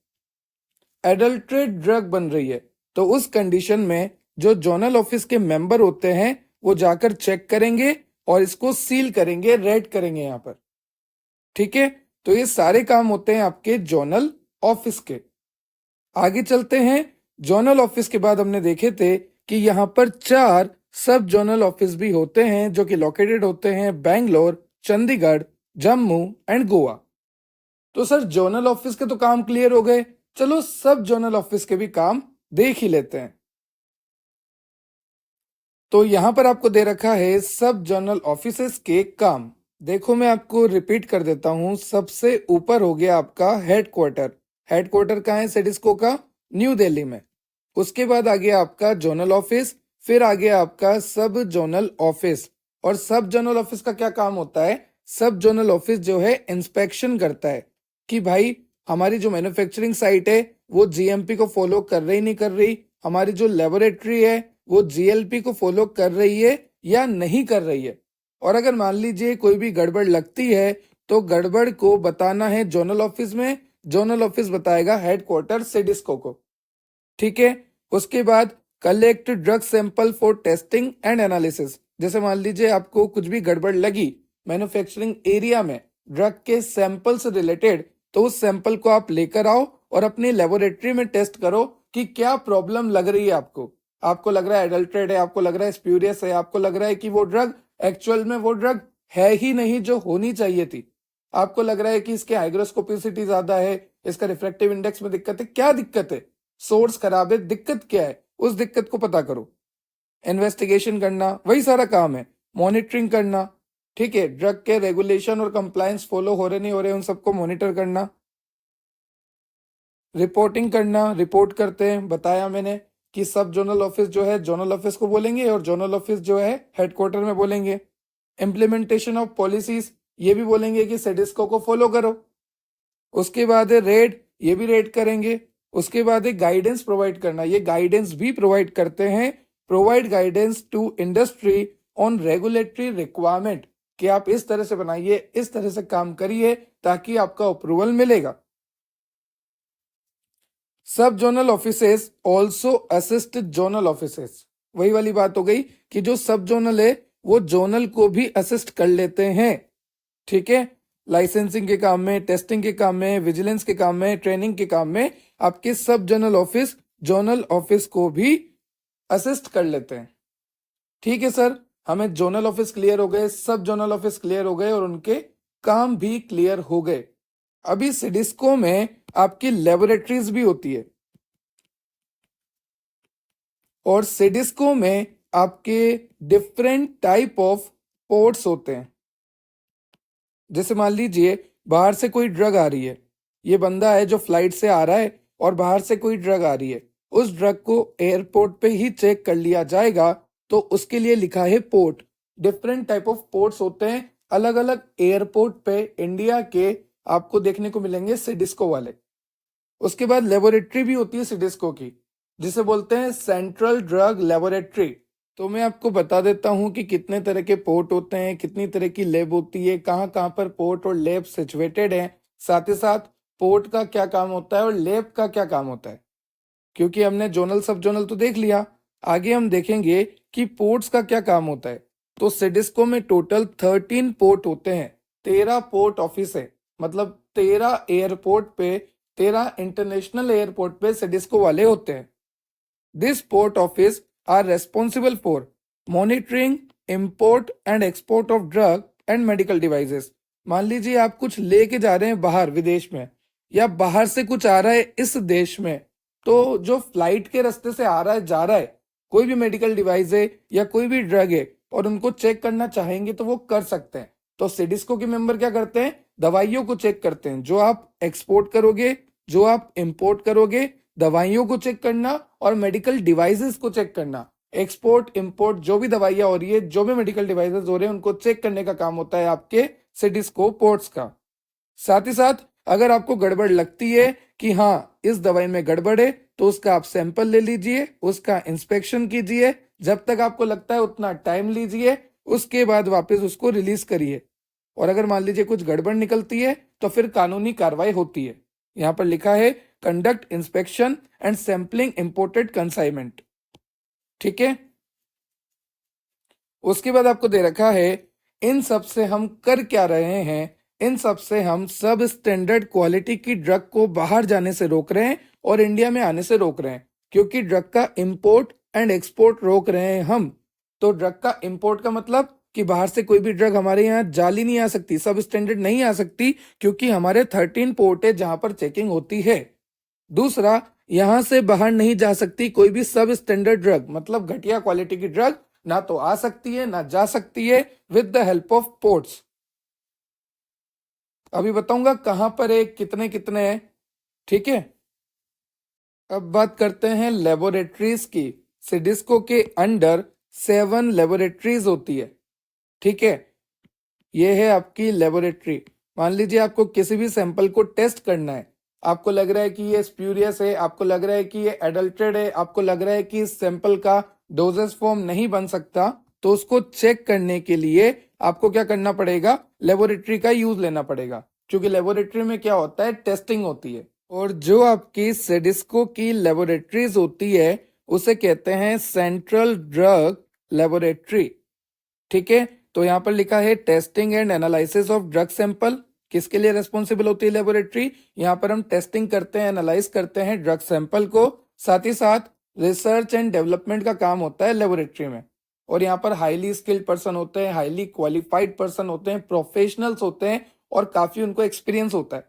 एडल्ट्रेट ड्रग बन रही है, तो उस कंडीशन में जो जोनल ऑफिस के मेंबर होते हैं वो जाकर चेक करेंगे और इसको सील करेंगे, रेड करेंगे यहाँ पर। ठीक है, तो ये सारे काम होते हैं आपके जोनल ऑफिस के। आगे चलते हैं। जोनल ऑफिस के बाद हमने देखे थे कि यहाँ पर 4 सब जोनल ऑफिस भी होते हैं जो कि लोकेटेड होते हैं बैंगलोर, चंडीगढ़, जम्मू एंड गोवा। तो सर जोनल ऑफिस के तो काम क्लियर हो गए, चलो सब जोनल ऑफिस के भी काम देख ही लेते हैं। तो यहां पर आपको दे रखा है सब जोनल ऑफिसेस के काम। देखो मैं आपको रिपीट कर देता हूं। सबसे ऊपर हो गया आपका हेडक्वार्टर। हेडक्वार्टर कहाँ है सिडिस्को का? न्यू दिल्ली में। उसके बाद आ गया आपका जोनल ऑफिस, फिर आ गया आपका सब जोनल ऑफिस। और सब जोनल ऑफिस का क्या काम होता है? सब जोनल ऑफिस जो है इंस्पेक्शन करता है कि भाई हमारी जो मैन्युफैक्चरिंग साइट है वो जीएमपी को फॉलो कर रही नहीं कर रही, हमारी जो लेबोरेटरी है वो जीएलपी को फॉलो कर रही है या नहीं कर रही है। और अगर मान लीजिए कोई भी गड़बड़ लगती है तो गड़बड़ को बताना है जोनल ऑफिस में, जोनल ऑफिस बताएगा हेडक्वार्टर सिडिस्को को। ठीक है, उसके बाद collect drug sample for testing and analysis. जैसे मान लीजिए आपको कुछ भी गड़बड़ लगी मैन्युफैक्चरिंग एरिया में ड्रग के सैंपल से रिलेटेड, तो उस सैंपल को आप लेकर आओ और अपनी लेबोरेटरी में टेस्ट करो कि क्या प्रॉब्लम लग रही है आपको। आपको लग रहा है एडल्ट्रेट है, आपको लग रहा है स्प्यूरियस है, आपको लग रहा है कि वो ड्रग एक्चुअल में वो ड्रग है ही नहीं जो होनी चाहिए थी, आपको लग रहा है कि इसके हाइग्रोस्कोपिसिटी ज्यादा है, इसका रिफ्रैक्टिव इंडेक्स में दिक्कत है। क्या दिक्कत है? सोर्स खराब है, दिक्कत क्या है उस दिक्कत को पता करो। इन्वेस्टिगेशन करना वही सारा काम है, मॉनिटरिंग करना। ठीक है, ड्रग के रेगुलेशन और कंप्लायंस फॉलो हो रहे नहीं हो रहे उन सबको मॉनिटर करना। रिपोर्टिंग करना, रिपोर्ट करते हैं, बताया मैंने कि सब जोनल ऑफिस जो है जोनल ऑफिस को बोलेंगे और जोनल ऑफिस जो है हेडक्वार्टर में बोलेंगे। इम्प्लीमेंटेशन ऑफ पॉलिसीज, ये भी बोलेंगे कि सेडिस्को को फॉलो करो। उसके बाद है रेड, ये भी रेड करेंगे। उसके बाद है गाइडेंस प्रोवाइड करना, ये गाइडेंस भी प्रोवाइड करते हैं। Provide guidance to industry on regulatory requirement, कि आप इस तरह से बनाइए, इस तरह से काम करिए ताकि आपका अप्रूवल मिलेगा। सब zonal offices also assist zonal offices, वही वाली बात हो गई कि जो सब जोनल है वो जोनल को भी असिस्ट कर लेते हैं। ठीक है, लाइसेंसिंग के काम में, टेस्टिंग के काम में, विजिलेंस के काम में, ट्रेनिंग के काम में आपके सब जोनल ऑफिस जोनल ऑफिस को भी असिस्ट कर लेते हैं। ठीक है सर, हमें जोनल ऑफिस क्लियर हो गए, सब जोनल ऑफिस क्लियर हो गए और उनके काम भी क्लियर हो गए। अभी सिडिस्को में आपकी लेबोरेटरीज भी होती है और सिडिस्को में आपके डिफरेंट टाइप ऑफ पोर्ट्स होते हैं। जैसे मान लीजिए बाहर से कोई ड्रग आ रही है, ये बंदा है जो फ्लाइट से आ रहा है और बाहर से कोई ड्रग आ रही है, उस ड्रग को एयरपोर्ट पे ही चेक कर लिया जाएगा, तो उसके लिए लिखा है port. Different type of ports होते हैं, अलग अलग एयरपोर्ट पे इंडिया के आपको देखने को मिलेंगे सिडिस्को वाले। उसके बाद लेबोरेटरी भी होती है सिडिस्को की, जिसे बोलते हैं सेंट्रल ड्रग लेबोरेटरी। तो मैं आपको बता देता हूं कि कितने तरह के पोर्ट होते हैं, कितनी तरह की लैब होती है, कहाँ कहाँ पर पोर्ट और लैब सिचुएटेड हैं, साथ ही साथ पोर्ट का क्या काम होता है और लैब का क्या काम होता है। क्योंकि हमने जोनल सब जोनल तो देख लिया, आगे हम देखेंगे कि पोर्ट्स का क्या काम होता है। तो सिडिस्को में टोटल 13 पोर्ट होते हैं, 13 पोर्ट ऑफिस है, मतलब 13 एयरपोर्ट पे, 13 इंटरनेशनल एयरपोर्ट पे सिडिस्को वाले होते हैं। This port office are responsible for monitoring import and export of drug and medical devices. मान लीजिए आप कुछ लेके जा रहे हैं बाहर विदेश में, या बाहर से कुछ आ रहा है इस देश में, तो जो फ्लाइट के रास्ते से आ रहा है जा रहा है, कोई भी मेडिकल डिवाइस है या कोई भी ड्रग है और उनको चेक करना चाहेंगे तो वो कर सकते हैं। तो सिडिस्को के मेंबर क्या करते हैं? दवाइयों को चेक करते हैं, जो आप एक्सपोर्ट करोगे, जो आप इंपोर्ट करोगे, दवाइयों को चेक करना और मेडिकल डिवाइसेस को चेक करना। एक्सपोर्ट इंपोर्ट जो भी दवाइयां हो रही है, जो भी मेडिकल डिवाइसेस हो रहे हैं, उनको चेक करने का काम होता है आपके सिडिस्को पोर्ट्स का। साथ ही साथ अगर आपको गड़बड़ लगती है कि हाँ इस दवाई में गड़बड़ है, तो उसका आप सैंपल ले लीजिए, उसका इंस्पेक्शन कीजिए, जब तक आपको लगता है उतना टाइम लीजिए, उसके बाद वापस उसको रिलीज करिए। और अगर मान लीजिए कुछ गड़बड़ निकलती है तो फिर कानूनी कार्रवाई होती है। यहाँ पर लिखा है conduct inspection and sampling imported consignment. ठीक है, उसके बाद आपको दे रखा है इन सब से हम कर क्या रहे हैं, इन सब से हम सब स्टैंडर्ड क्वालिटी की ड्रग को बाहर जाने से रोक रहे हैं और इंडिया में आने से रोक रहे हैं, क्योंकि ड्रग का इंपोर्ट एंड एक्सपोर्ट रोक रहे हैं हम। तो ड्रग का इंपोर्ट का मतलब कि बाहर से कोई भी ड्रग हमारे यहाँ जाली नहीं आ सकती, सब स्टैंडर्ड नहीं आ सकती, क्योंकि हमारे 13 पोर्ट है जहां पर चेकिंग होती है। दूसरा, यहां से बाहर नहीं जा सकती कोई भी सब स्टैंडर्ड ड्रग, मतलब घटिया क्वालिटी की ड्रग ना तो आ सकती है ना जा सकती है with the help of ports. अभी बताऊंगा कहां पर है, कितने कितने हैं। ठीक है, अब बात करते हैं लेबोरेटरीज की। सिडिस्को के अंडर 7 लेबोरेटरीज होती है। ठीक है, ये है आपकी लेबोरेटरी। मान लीजिए आपको किसी भी सैंपल को टेस्ट करना है, आपको लग रहा है कि ये स्प्यूरियस है, आपको लग रहा है कि ये एडल्ट्रेड है, आपको लग रहा है कि इस सैंपल का डोजेस फॉर्म नहीं बन सकता, तो उसको चेक करने के लिए आपको क्या करना पड़ेगा, लेबोरेटरी का यूज लेना पड़ेगा, क्योंकि लेबोरेटरी में क्या होता है, टेस्टिंग होती है। और जो आपकी सिडिस्को की लेबोरेटरीज होती है उसे कहते हैं सेंट्रल ड्रग लेबोरेटरी। ठीक है, तो यहाँ पर लिखा है testing and analysis of drug sample. किसके लिए रेस्पॉन्सिबल होती है लेबोरेटरी? यहाँ पर हम टेस्टिंग करते हैं, एनालाइज करते हैं ड्रग सैंपल को, साथ ही साथ रिसर्च एंड डेवलपमेंट का काम होता है लेबोरेटरी में। और यहाँ पर हाईली स्किल्ड पर्सन होते हैं, हाईली क्वालिफाइड पर्सन होते हैं, प्रोफेशनल्स होते हैं और काफी उनको एक्सपीरियंस होता है,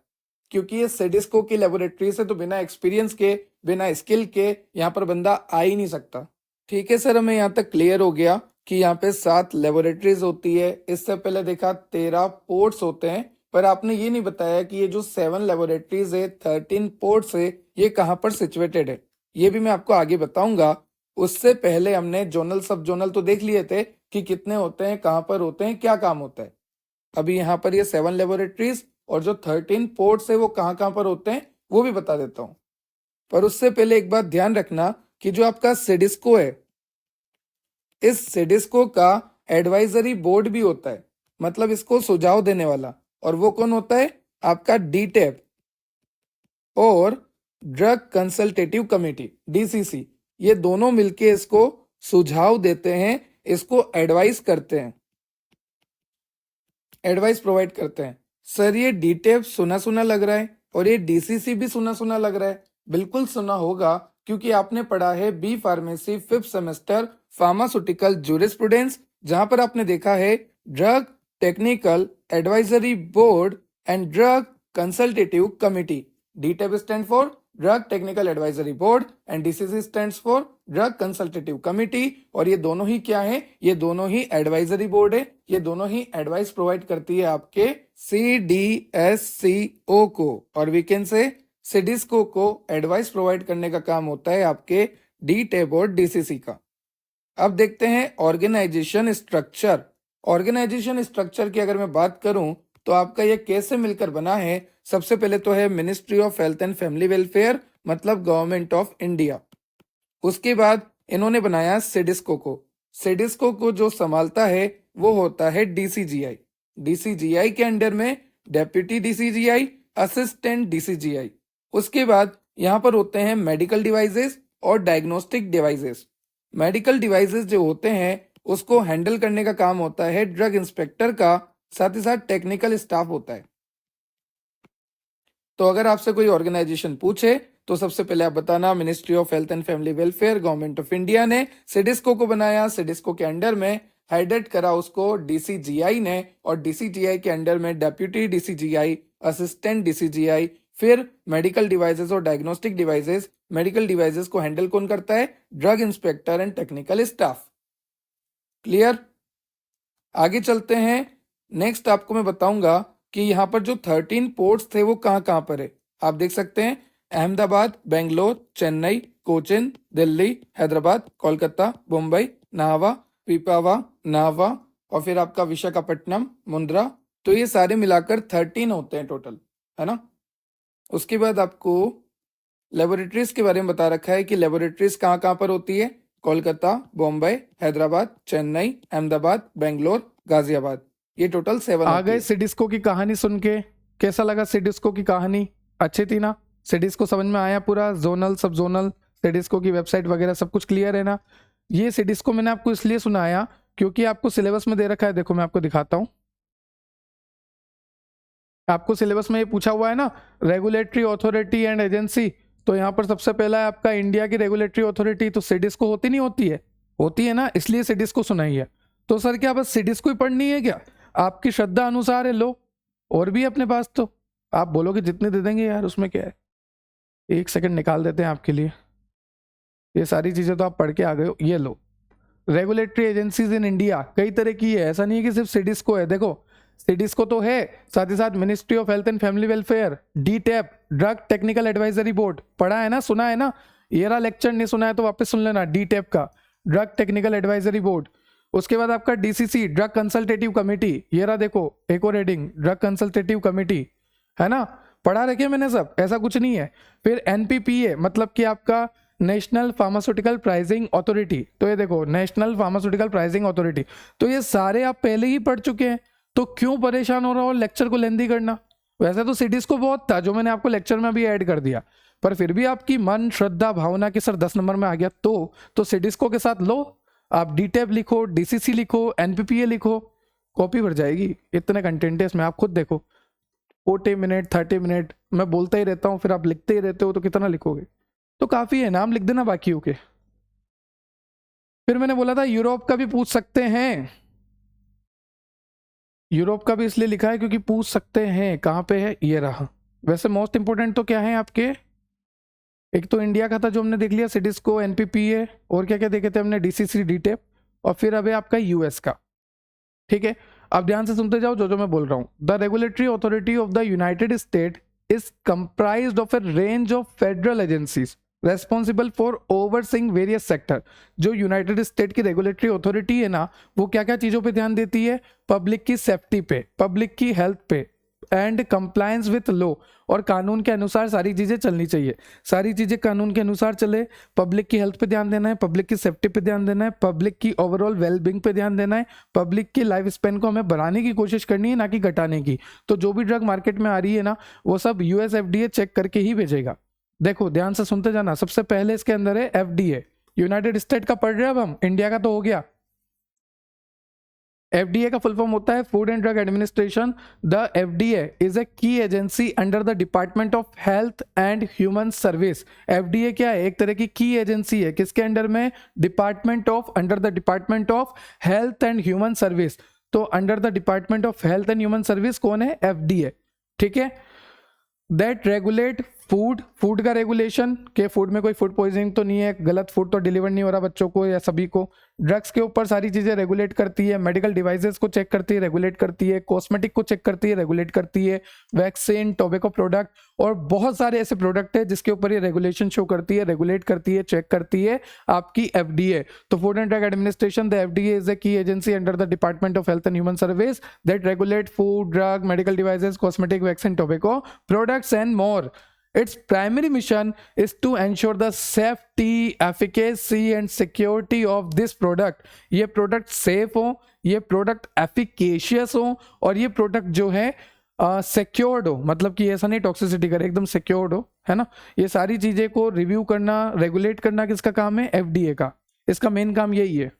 क्योंकि ये सिडिस्को की लेबोरेटरी से तो बिना एक्सपीरियंस के, बिना स्किल के यहाँ पर बंदा आ ही नहीं सकता। ठीक है सर, हमें यहाँ तक क्लियर हो गया कि यहाँ पे 7 लेबोरेटरीज होती है। इससे पहले देखा 13 पोर्ट्स होते हैं, पर आपने ये नहीं बताया कि ये जो 7 लेबोरेटरीज है, 13 पोर्ट्स है, ये कहाँ पर सिचुएटेड है। ये भी मैं आपको आगे बताऊंगा। उससे पहले हमने जोनल सब जोनल तो देख लिए थे कि कितने होते हैं, कहाँ पर होते हैं, क्या काम होता है। अभी यहाँ पर ये 7 लेबोरेटरीज और जो 13 पोर्ट्स है वो कहाँ कहाँ पर होते हैं वो भी बता देता हूँ। पर उससे पहले एक बात ध्यान रखना कि जो आपका सिडिस्को है, इस सिडिस्को का एडवाइजरी बोर्ड भी होता है, मतलब इसको सुझाव देने वाला, और वो कौन होता है, आपका डीटेप और ड्रग कंसल्टेटिव कमेटी डीसीसी। ये दोनों मिलके इसको सुझाव देते हैं, इसको एडवाइस करते हैं, एडवाइस प्रोवाइड करते हैं। सर ये डीटेप सुना सुना लग रहा है और ये डीसीसी भी सुना सुना लग रहा है। बिल्कुल सुना होगा, क्योंकि आपने पढ़ा है B pharmacy 5th semester pharmaceutical jurisprudence, जहां पर आपने देखा है drug technical advisory board and drug consultative committee. DTAB stand for drug technical advisory board and DCC stands for drug consultative committee. और ये दोनों ही क्या है, ये दोनों ही एडवाइजरी बोर्ड है, ये दोनों ही एडवाइस प्रोवाइड करती है आपके सीडीएससीओ को, और वीकेंड से सिडिस्को को एडवाइस प्रोवाइड करने का काम होता है आपके डीटेप और डीसीसी का। अब देखते हैं ऑर्गेनाइजेशन स्ट्रक्चर। ऑर्गेनाइजेशन स्ट्रक्चर की अगर मैं बात करूं तो आपका ये कैसे मिलकर बना है। सबसे पहले तो है ministry of health and family welfare, मतलब गवर्नमेंट ऑफ इंडिया। उसके बाद इन्होंने बनाया सिडिस्को को। सिडिस्को को जो संभालता है वो होता है डीसीजीआई। डीसीजीआई के अंडर में डेप्यूटी डीसीजीआई, असिस्टेंट डीसीजीआई। उसके बाद यहाँ पर होते हैं मेडिकल डिवाइसेस और डायग्नोस्टिक डिवाइसेस। मेडिकल डिवाइसेस जो होते हैं उसको हैंडल करने का काम होता है ड्रग इंस्पेक्टर का, साथ ही साथ टेक्निकल स्टाफ होता है। तो अगर आपसे कोई ऑर्गेनाइजेशन पूछे तो सबसे पहले आप बताना ministry of health and family welfare, government of India ने सिडिस्को को बनाया। सिडिस्को के अंडर में हेडेड करा उसको डीसीजीआई ने, और डीसीजीआई के अंडर में डेप्यूटी डीसीजीआई, असिस्टेंट डीसीजीआई, फिर मेडिकल डिवाइसेस और डायग्नोस्टिक डिवाइसेस। मेडिकल डिवाइसेस को हैंडल कौन करता है, drug inspector and technical staff. Clear? आगे चलते हैं। नेक्स्ट आपको मैं बताऊंगा कि यहाँ पर जो 13 पोर्ट्स थे वो कहाँ कहाँ पर है। आप देख सकते हैं अहमदाबाद, बेंगलोर, चेन्नई, कोचिन, दिल्ली, हैदराबाद, कोलकाता, मुंबई, नाहवा, पीपावा, नाहवा, और फिर आपका विशाखापट्टनम, मुंद्रा। तो ये सारे मिलाकर 13 होते हैं टोटल, है ना। उसके बाद आपको लेबोरेटरीज के बारे में बता रखा है कि लेबोरेटरीज कहाँ कहाँ पर होती है। कोलकाता, बॉम्बे, हैदराबाद, चेन्नई, अहमदाबाद, बेंगलोर, गाजियाबाद। ये टोटल 7 आ होती गए है। सिडिस्को की कहानी सुन के? कैसा लगा सिडिस्को की कहानी? अच्छी थी ना? सिडिस्को समझ में आया पूरा? जोनल, सब जोनल, सिडिस्को की वेबसाइट वगैरह सब कुछ क्लियर है ना? ये सिडिस्को मैंने आपको इसलिए सुनाया क्योंकि आपको सिलेबस में दे रखा है। देखो मैं आपको दिखाता हूँ, आपको सिलेबस में ये पूछा हुआ है ना, रेगुलेटरी अथॉरिटी एंड एजेंसी। तो यहाँ पर सबसे पहला है आपका इंडिया की रेगुलेटरी अथॉरिटी। तो सिडिस्को होती नहीं होती है? होती है ना, इसलिए सिडिस्को सुनाई है। तो सर क्या बस सिडिस्को ही पढ़नी है क्या? आपकी श्रद्धा अनुसार है, लो और भी अपने पास। तो आप बोलोगे जितने दे देंगे यार, उसमें क्या है। एक सेकंड निकाल देते हैं आपके लिए। ये सारी चीजें तो आप पढ़ के आ गए हो। ये लो, रेगुलेटरी एजेंसीज इन इंडिया कई तरह की है, ऐसा नहीं है कि सिर्फ सिडिस्को है। देखो सिडिस्को तो है, साथ ही साथ ministry of health and family welfare, DTAB, drug technical advisory board. पढ़ा है ना, सुना है ना? ये रहा लेक्चर, नहीं सुना है तो वापस सुन लेना। डीटैप का ड्रग टेक्निकल एडवाइजरी बोर्ड। उसके बाद आपका डीसीसी, ड्रग कंसल्टेटिव कमेटी। ये रहा देखो एक और हेडिंग, ड्रग कंसल्टेटिव कमेटी, है ना? पढ़ा रखे मैंने सब, ऐसा कुछ नहीं है। फिर एनपीपीए मतलब कि आपका नेशनल फार्मास्यूटिकल प्राइसिंग अथॉरिटी। तो ये देखो नेशनल फार्मास्यूटिकल प्राइसिंग अथॉरिटी। तो ये सारे आप पहले ही पढ़ चुके हैं, तो क्यों परेशान हो रहा हो लेक्चर को लेंदी करना? वैसे तो सिटीज को बहुत था जो मैंने आपको लेक्चर में भी ऐड कर दिया, पर फिर भी आपकी मन श्रद्धा भावना के सर 10 नंबर में आ गया तो सिडिस्को के साथ लो। आप डीटेप लिखो, डीसीसी लिखो, एनपीपीए लिखो, कॉपी भर जाएगी। इतने कंटेंट है इसमें, आप खुद देखो। 40 मिनट 30 मिनट मैं बोलता ही रहता हूँ, फिर आप लिखते ही रहते हो, तो कितना लिखोगे? तो काफी है, नाम लिख देना बाकियों के। फिर मैंने बोला था यूरोप का भी पूछ सकते हैं। यूरोप का भी इसलिए लिखा है क्योंकि पूछ सकते हैं। कहाँ पे है? ये रहा। वैसे मोस्ट इंपोर्टेंट तो क्या है आपके? एक तो इंडिया का था जो हमने देख लिया, सिडिस्को, एनपीपीए, और क्या क्या देखे थे हमने, डीसीसी, डीटेप, और फिर अभी आपका यूएस का। ठीक है, अब ध्यान से सुनते जाओ जो जो मैं बोल रहा हूँ। The regulatory authority of the United state is comprised of A range of federal agencies responsible for overseeing various sector. जो यूनाइटेड स्टेट की रेगुलेटरी अथॉरिटी है ना, वो क्या क्या चीजों पे ध्यान देती है? पब्लिक की सेफ्टी पे, पब्लिक की हेल्थ पे, एंड कंप्लायंस विथ लॉ। और कानून के अनुसार सारी चीजें चलनी चाहिए। सारी चीजें कानून के अनुसार चले। पब्लिक की हेल्थ पे ध्यान देना है, पब्लिक की सेफ्टी पे ध्यान देना है, पब्लिक की ओवरऑल वेलबींग पे ध्यान देना है, पब्लिक की लाइफ स्पेन को हमें बढ़ाने की कोशिश करनी है, ना कि घटाने की। तो जो भी ड्रग मार्केट में आ रही है ना, वो सब यूएस एफडीए चेक करके ही भेजेगा। देखो ध्यान से सुनते जाना। सबसे पहले इसके अंदर है एफडीए, यूनाइटेड स्टेट का पढ़ रहे हैं अब हम, इंडिया का तो हो गया। एफडीए का फुल फॉर्म होता है food and drug administration. The FDA is a key agency under the department of health and human service. FDA क्या है? एक तरह की एजेंसी है। किसके अंडर में? Department of, under the department of health and human service. तो under the department of health and human service कौन है? एफडीए। ठीक है, दैट रेगुलेट फूड, फूड का रेगुलेशन के फूड में कोई फूड पॉइजनिंग तो नहीं है, गलत फूड तो डिलीवर नहीं हो रहा बच्चों को या सभी को। ड्रग्स के ऊपर सारी चीजें रेगुलेट करती है। मेडिकल डिवाइसेस को चेक करती है, रेगुलेट करती है। कॉस्मेटिक को चेक करती है, रेगुलेट करती है। वैक्सीन, टोबैको प्रोडक्ट और बहुत सारे ऐसे प्रोडक्ट है जिसके ऊपर ये रेगुलेशन शो करती है, रेगुलेट करती है, चेक करती है आपकी एफडीए। तो food and drug administration, the FDA is a key agency under the department of health and human service that regulate food, drug, medical devices, cosmetic, vaccine, tobacco products and more. Its primary mission is to ensure the safety, efficacy and security of this product. ये product safe हो, ये product efficacious हो, और ये product जो है secured हो, मतलब कि ऐसा नहीं टॉक्सिसिटी करे, एकदम सिक्योर्ड हो, है ना? ये सारी चीजें को रिव्यू करना, रेगुलेट करना किसका काम है? एफडीए का। इसका मेन काम यही है।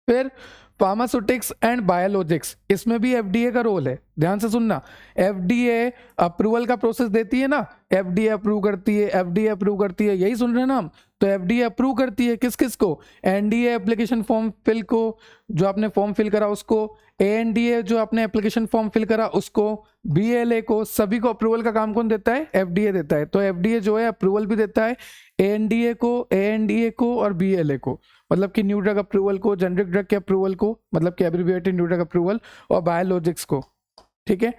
फिर फार्मास्यूटिक्स एंड बायोलॉजिक्स, इसमें भी एफडीए का रोल है। ध्यान से सुनना। एफडीए अप्रूवल का प्रोसेस देती है ना, एफडीए अप्रूव करती है, एफडीए अप्रूव करती है, यही सुन रहे हैं ना हम? तो एफडीए अप्रूव करती है किस किस को? एनडीए एप्लीकेशन फॉर्म फिल को, जो आपने फॉर्म फिल करा उसको, एएनडीए जो आपने एप्लीकेशन फॉर्म फिल करा उसको, बीएलए को, सभी को अप्रूवल का काम कौन देता है? एफडीए देता है। तो एफडीए जो है अप्रूवल भी देता है एएनडीए को और बीएलए को, मतलब कि न्यू ड्रग अप्रूवल को, जेनरिक ड्रग के अप्रूवल को, मतलब कि एब्रिविएटेड न्यू ड्रग अप्रूवल, और बायोलॉजिक्स को। ठीक है,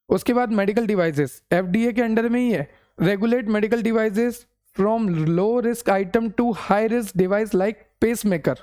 उसके बाद मेडिकल डिवाइसेस एफडीए के अंडर में ही है। Regulate medical devices from low risk item to high risk device like pacemaker.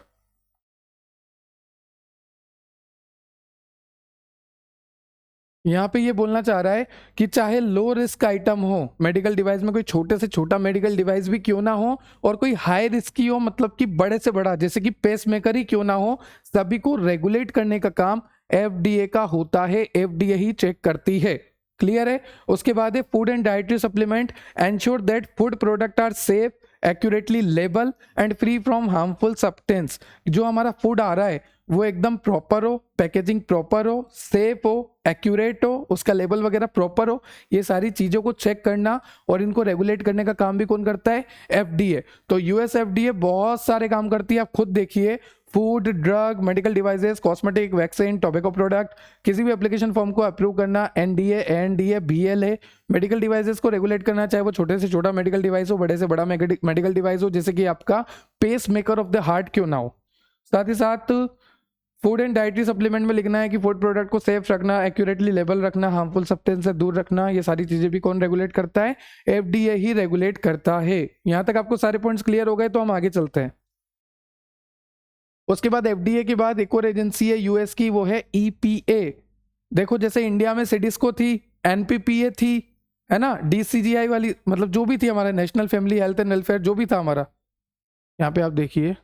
यहाँ पे ये बोलना चाह रहा है कि चाहे लो रिस्क आइटम हो मेडिकल डिवाइस में, कोई छोटे से छोटा मेडिकल डिवाइस भी क्यों ना हो, और कोई हाई रिस्क की हो, मतलब कि बड़े से बड़ा जैसे कि पेस मेकर ही क्यों ना हो, सभी को रेगुलेट करने का काम एफडीए का होता है, एफडीए ही चेक करती है। क्लियर है? उसके बाद है food and dietary supplement ensure that food product are safe, accurately label and free from harmful substance. जो हमारा फूड आ रहा है वो एकदम प्रॉपर हो, पैकेजिंग प्रॉपर हो, सेफ हो, एक्यूरेट हो, उसका लेबल वगैरह प्रॉपर हो, ये सारी चीज़ों को चेक करना और इनको रेगुलेट करने का काम भी कौन करता है? एफडीए। तो यूएस एफडीए बहुत सारे काम करती है, आप खुद देखिए। Food, drug, medical devices, cosmetic, vaccine, tobacco product, किसी भी एप्लीकेशन फॉर्म को अप्रूव करना, NDA, NDA, BLA. Medical devices को रेगुलेट करना, चाहे वो छोटे से छोटा मेडिकल डिवाइस हो, बड़े से बड़ा मेडिकल डिवाइस हो, जैसे कि आपका pacemaker of the heart क्यों ना हो। साथ ही साथ फूड एंड डाइटरी सप्लीमेंट में लिखना है कि फूड प्रोडक्ट को सेफ रखना, एक्यूरेटली लेबल रखना, हार्मफुल सब्सटेंस से दूर रखना। ये सारी चीजें भी कौन रेगुलेट करता है? एफडीए ही रेगुलेट करता है। यहां तक आपको सारे पॉइंट्स क्लियर हो गए, तो हम आगे चलते हैं। उसके बाद एफडीए के बाद एक और एजेंसी है यूएस की, वो है ईपीए। देखो जैसे इंडिया में सिडिस्को थी, एनपीपीए थी, है ना, डीसीजीआई वाली, मतलब जो भी थी हमारा national family health and welfare, जो भी था हमारा, यहाँ पे आप देखिए,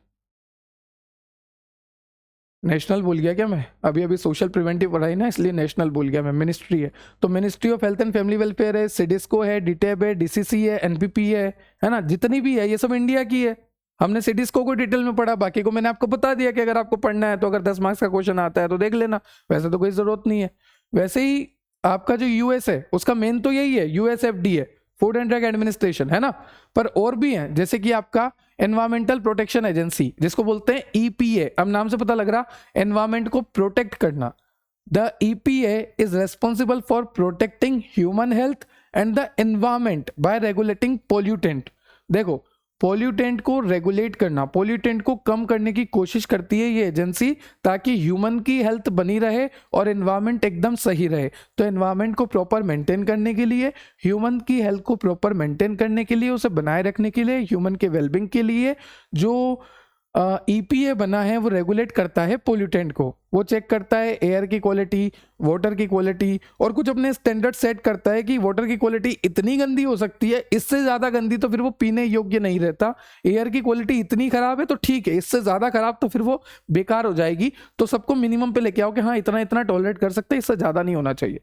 नेशनल भूल गया क्या मैं? अभी अभी सोशल प्रिवेंटिव पढ़ाई ना, इसलिए नेशनल भूल गया मैं। मिनिस्ट्री है, तो ministry of health and family welfare है, सिडिस्को है, डिटेब है, डीसीसी है, एनपीपी है ना, जितनी भी है ये सब इंडिया की है। हमने सिडिस्को को डिटेल में पढ़ा, बाकी को मैंने आपको बता दिया कि अगर आपको पढ़ना है तो अगर 10 मार्क्स का क्वेश्चन आता है तो देख लेना, वैसे तो कोई जरूरत नहीं है। वैसे ही आपका जो यूएस है उसका मेन तो यही है, USFDA, food and drug administration, है ना। पर और भी हैं, जैसे कि आपका एनवायरमेंटल प्रोटेक्शन एजेंसी, जिसको बोलते हैं ईपीए। अब नाम से पता लग रहा, एनवायरमेंट को प्रोटेक्ट करना। The EPA is responsible for protecting human health and the environment bye regulating pollutant. देखो, पोल्यूटेंट को रेगुलेट करना, पोल्यूटेंट को कम करने की कोशिश करती है ये एजेंसी, ताकि ह्यूमन की हेल्थ बनी रहे और एनवायरमेंट एकदम सही रहे। तो एनवायरमेंट को प्रॉपर मेंटेन करने के लिए, ह्यूमन की हेल्थ को प्रॉपर मेंटेन करने के लिए, उसे बनाए रखने के लिए, ह्यूमन के वेलबिंग के लिए जो ईपीए बना है वो रेगुलेट करता है पोल्यूटेंट को। वो चेक करता है एयर की क्वालिटी, वाटर की क्वालिटी, और कुछ अपने स्टैंडर्ड सेट करता है कि वाटर की क्वालिटी इतनी गंदी हो सकती है, इससे ज़्यादा गंदी तो फिर वो पीने योग्य नहीं रहता। एयर की क्वालिटी इतनी खराब है तो ठीक है, इससे ज़्यादा खराब तो फिर वो बेकार हो जाएगी। तो सबको मिनिमम पे लेके आओ कि हाँ इतना इतना टॉलरेट कर सकते हैं, इससे ज़्यादा नहीं होना चाहिए।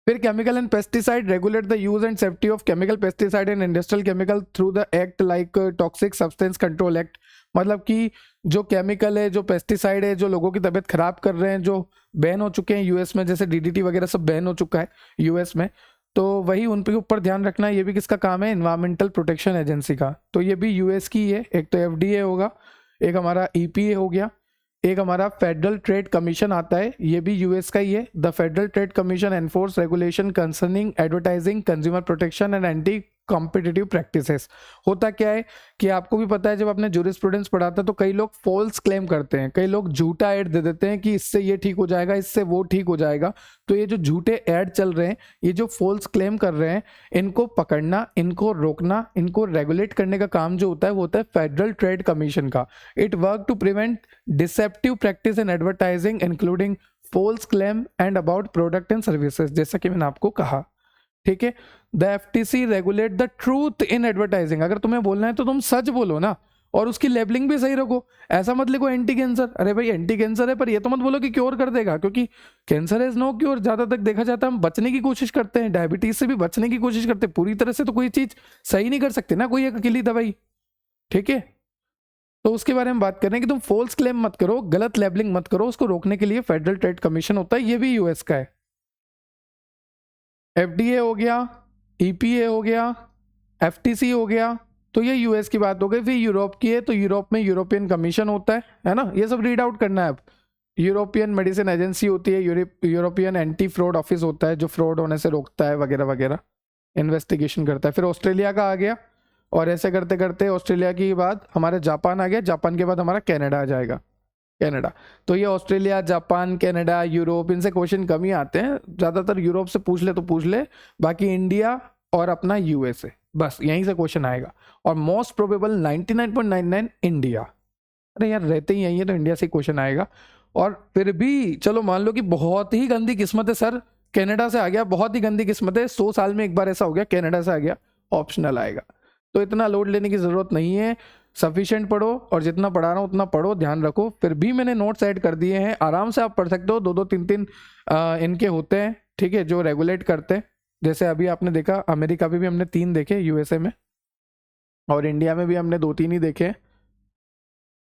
फिर chemical and pesticide regulate the use and safety of chemical pesticide and industrial chemical through the act like toxic substance control act. मतलब कि जो केमिकल है, जो पेस्टिसाइड है, जो लोगों की तबीयत खराब कर रहे हैं, जो बैन हो चुके हैं यूएस में, जैसे डीडीटी वगैरह सब बैन हो चुका है यूएस में, तो वही उन पे ऊपर ध्यान रखना। ये भी किसका काम है? एनवायरमेंटल प्रोटेक्शन एजेंसी का। तो ये भी यूएस की है। एक तो एफडीए होगा, एक हमारा ईपीए हो गया, एक हमारा फेडरल ट्रेड कमीशन आता है, ये भी यूएस का ही है। The federal trade commission enforce regulation concerning advertising, consumer protection and anti competitive practices. होता क्या है कि आपको भी पता है, जब आपने जूरिस्प्रूडेंस पढ़ा था तो कई लोग फॉल्स क्लेम करते हैं, कई लोग झूठा ऐड दे देते हैं कि इससे ये ठीक हो जाएगा, इससे वो ठीक हो जाएगा। तो ये जो झूठे ऐड चल रहे हैं, ये जो फॉल्स क्लेम कर रहे हैं, इनको पकड़ना, इनको रोकना, इनको रेगुलेट करने का काम जो होता है वो होता है फेडरल ट्रेड कमीशन का। It work to prevent deceptive practice in advertising including false claim and about product and services, जैसा कि मैंने आपको कहा। ठीक है, the FTC regulate the truth in advertising. अगर तुम्हें बोलना है तो तुम सच बोलो ना, और उसकी लेबलिंग भी सही रखो। ऐसा मत लिखो एंटी कैंसर, अरे भाई एंटी कैंसर है, पर ये तो मत बोलो कि क्योर कर देगा, क्योंकि कैंसर इज नो क्योर। ज्यादा तक देखा जाता है हम बचने की कोशिश करते हैं, डायबिटीज से भी बचने की कोशिश करते हैं। पूरी तरह से तो कोई चीज सही नहीं कर सकते ना कोई एक अकेली दवाई। ठीक है, तो उसके बारे में बात कर रहे हैं कि तुम फॉल्स क्लेम मत करो, गलत लेबलिंग मत करो। उसको रोकने के लिए फेडरल ट्रेड कमीशन होता है, ये भी यूएस का है। एफडीए हो गया, ईपीए हो गया, एफटीसी हो गया, तो ये यूएस की बात हो गई। फिर यूरोप की है, तो यूरोप में यूरोपियन कमीशन होता है ना। ये सब रीड आउट करना है अब। यूरोपियन मेडिसिन एजेंसी होती है, यूरोपियन एंटी फ्रॉड ऑफिस होता है जो फ्रॉड होने से रोकता है, वगैरह वगैरह, इन्वेस्टिगेशन करता है। फिर ऑस्ट्रेलिया का आ गया, और ऐसे करते करते ऑस्ट्रेलिया के बाद हमारे जापान आ गया, जापान के बाद हमारा कनाडा आ जाएगा, कनाडा। तो ये ऑस्ट्रेलिया, जापान, कनाडा, यूरोप, इनसे क्वेश्चन कम ही आते हैं। ज़्यादातर यूरोप से पूछ ले तो पूछ ले, बाकी इंडिया और अपना यूएसए, बस यहीं से क्वेश्चन आएगा। और मोस्ट प्रोबेबल 99.99 इंडिया। अरे यार रहते ही यहीं है तो इंडिया से क्वेश्चन आएगा। और फिर भी चलो मान लो कि बहुत ही गंदी किस्मत है सर, कनाडा से आ गया, बहुत ही गंदी किस्मत है, 100 साल में एक बार ऐसा हो गया कनाडा से आ गया, ऑप्शनल आएगा। तो इतना लोड लेने की ज़रूरत नहीं है, सफिशिएंट पढ़ो, और जितना पढ़ा रहा हूँ उतना पढ़ो, ध्यान रखो। फिर भी मैंने नोट्स ऐड कर दिए हैं, आराम से आप पढ़ सकते हो, 2-2 3-3 इनके होते हैं, ठीक है, जो रेगुलेट करते हैं। जैसे अभी आपने देखा अमेरिका में भी हमने 3 देखे, यूएसए में, और इंडिया में भी हमने 2-3 ही देखे।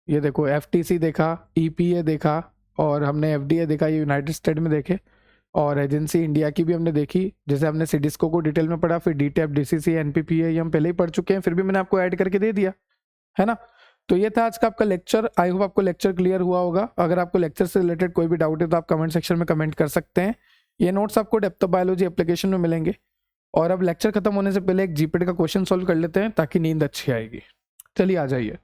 ये देखो एफटीसी देखा, ईपीए देखा, और हमने एफडीए देखा, ये यूनाइटेड स्टेट में देखे, और एजेंसी इंडिया की भी हमने देखी, जैसे हमने सिडिस्को को डिटेल में पढ़ा, फिर डीटैप, डीसीसी, एनपीपीए ये हम पहले ही पढ़ चुके हैं, फिर भी मैंने आपको ऐड करके दे दिया है ना। तो ये था आज का आपका लेक्चर। आई होप आपको लेक्चर क्लियर हुआ होगा। अगर आपको लेक्चर से रिलेटेड कोई भी डाउट है तो आप कमेंट सेक्शन में कमेंट कर सकते हैं। ये नोट्स आपको डेप्थ ऑफ बायोलॉजी एप्लीकेशन में मिलेंगे। और अब लेक्चर खत्म होने से पहले एक जीपीटी का क्वेश्चन सॉल्व कर लेते हैं ताकि नींद अच्छी आएगी। चलिए आ जाइए।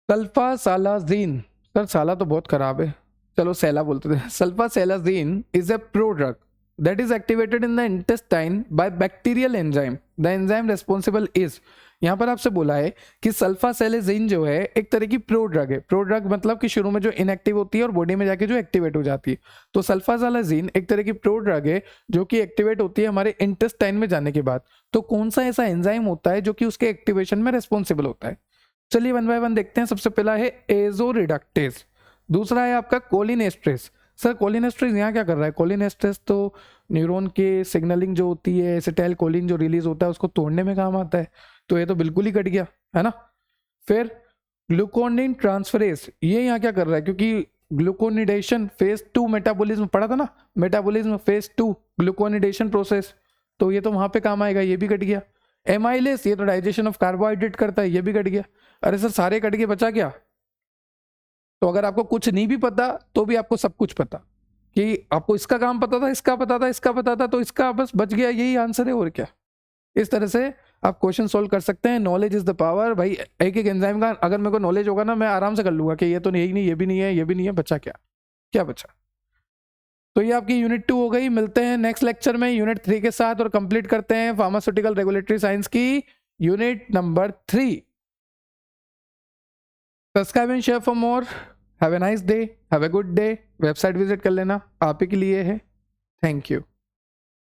सल्फासालाजीन, सर साला तो बहुत खराब है, चलो सैला बोलते थे। Sulfasalazine is a prodrug that is activated in the intestine by bacterial enzyme. The enzyme responsible is, यहाँ पर आपसे बोला है कि सल्फासेलेजीन जो है एक तरह की प्रोड्रग है। प्रोड्रग मतलब कि शुरू में जो इनएक्टिव होती है और बॉडी में जाके जो एक्टिवेट हो जाती है। तो सल्फासेलेजीन एक तरह की प्रोड्रग है जो कि एक्टिवेट होती है हमारे इंटेस्टाइन में जाने के बाद। तो कौन सा ऐसा एंजाइम होता है जो कि उसके एक्टिवेशन में रेस्पॉन्सिबल होता है? चलिए 1 बाय 1 देखते हैं। सबसे पहला है एजोरिडक्टेज, दूसरा है आपका कोलिनेस्ट्रेज। सर कोलिनेस्ट्रेज यहाँ क्या कर रहा है? कोलिनेस्ट्रेज तो न्यूरॉन के सिग्नलिंग जो होती है, एसिटाइल कोलिन जो रिलीज होता है उसको तोड़ने में काम आता है, तो ये तो बिल्कुल ही कट गया है ना। फिर ग्लूकोनिन ट्रांसफरेज, ये यहाँ क्या कर रहा है? क्योंकि ग्लूकोनिडेशन फेज 2 मेटाबॉलिज्म पढ़ा था ना, मेटाबॉलिज्म फेज 2 ग्लूकोनिडेशन प्रोसेस, तो ये तो वहां पे काम आएगा, ये भी कट गया। एमाइलेस, ये तो डाइजेशन ऑफ कार्बोहाइड्रेट करता है, ये भी कट गया। अरे सर सारे कट के बचा क्या? तो अगर आपको कुछ नहीं भी पता तो भी आपको सब कुछ पता, कि आपको इसका काम पता था, इसका पता था, इसका पता था, तो इसका बस बच गया, यही आंसर है और क्या। इस तरह से आप क्वेश्चन सोल्व कर सकते हैं। नॉलेज इज द पावर भाई। एक एक एंजाइम का अगर मेरे को नॉलेज होगा ना, मैं आराम से कर लूंगा कि ये तो नहीं, नहीं ये भी नहीं है, ये भी नहीं है, बचा क्या? क्या बचा? तो ये आपकी यूनिट 2 हो गई। मिलते हैं नेक्स्ट लेक्चर में यूनिट 3 के साथ और कंप्लीट करते हैं फार्मास्यूटिकल रेगुलेटरी साइंस की unit number 3। Subscribe and share for more. Have a nice day, have a good day. Website visit कर लेना, आप ही के लिए है। Thank you.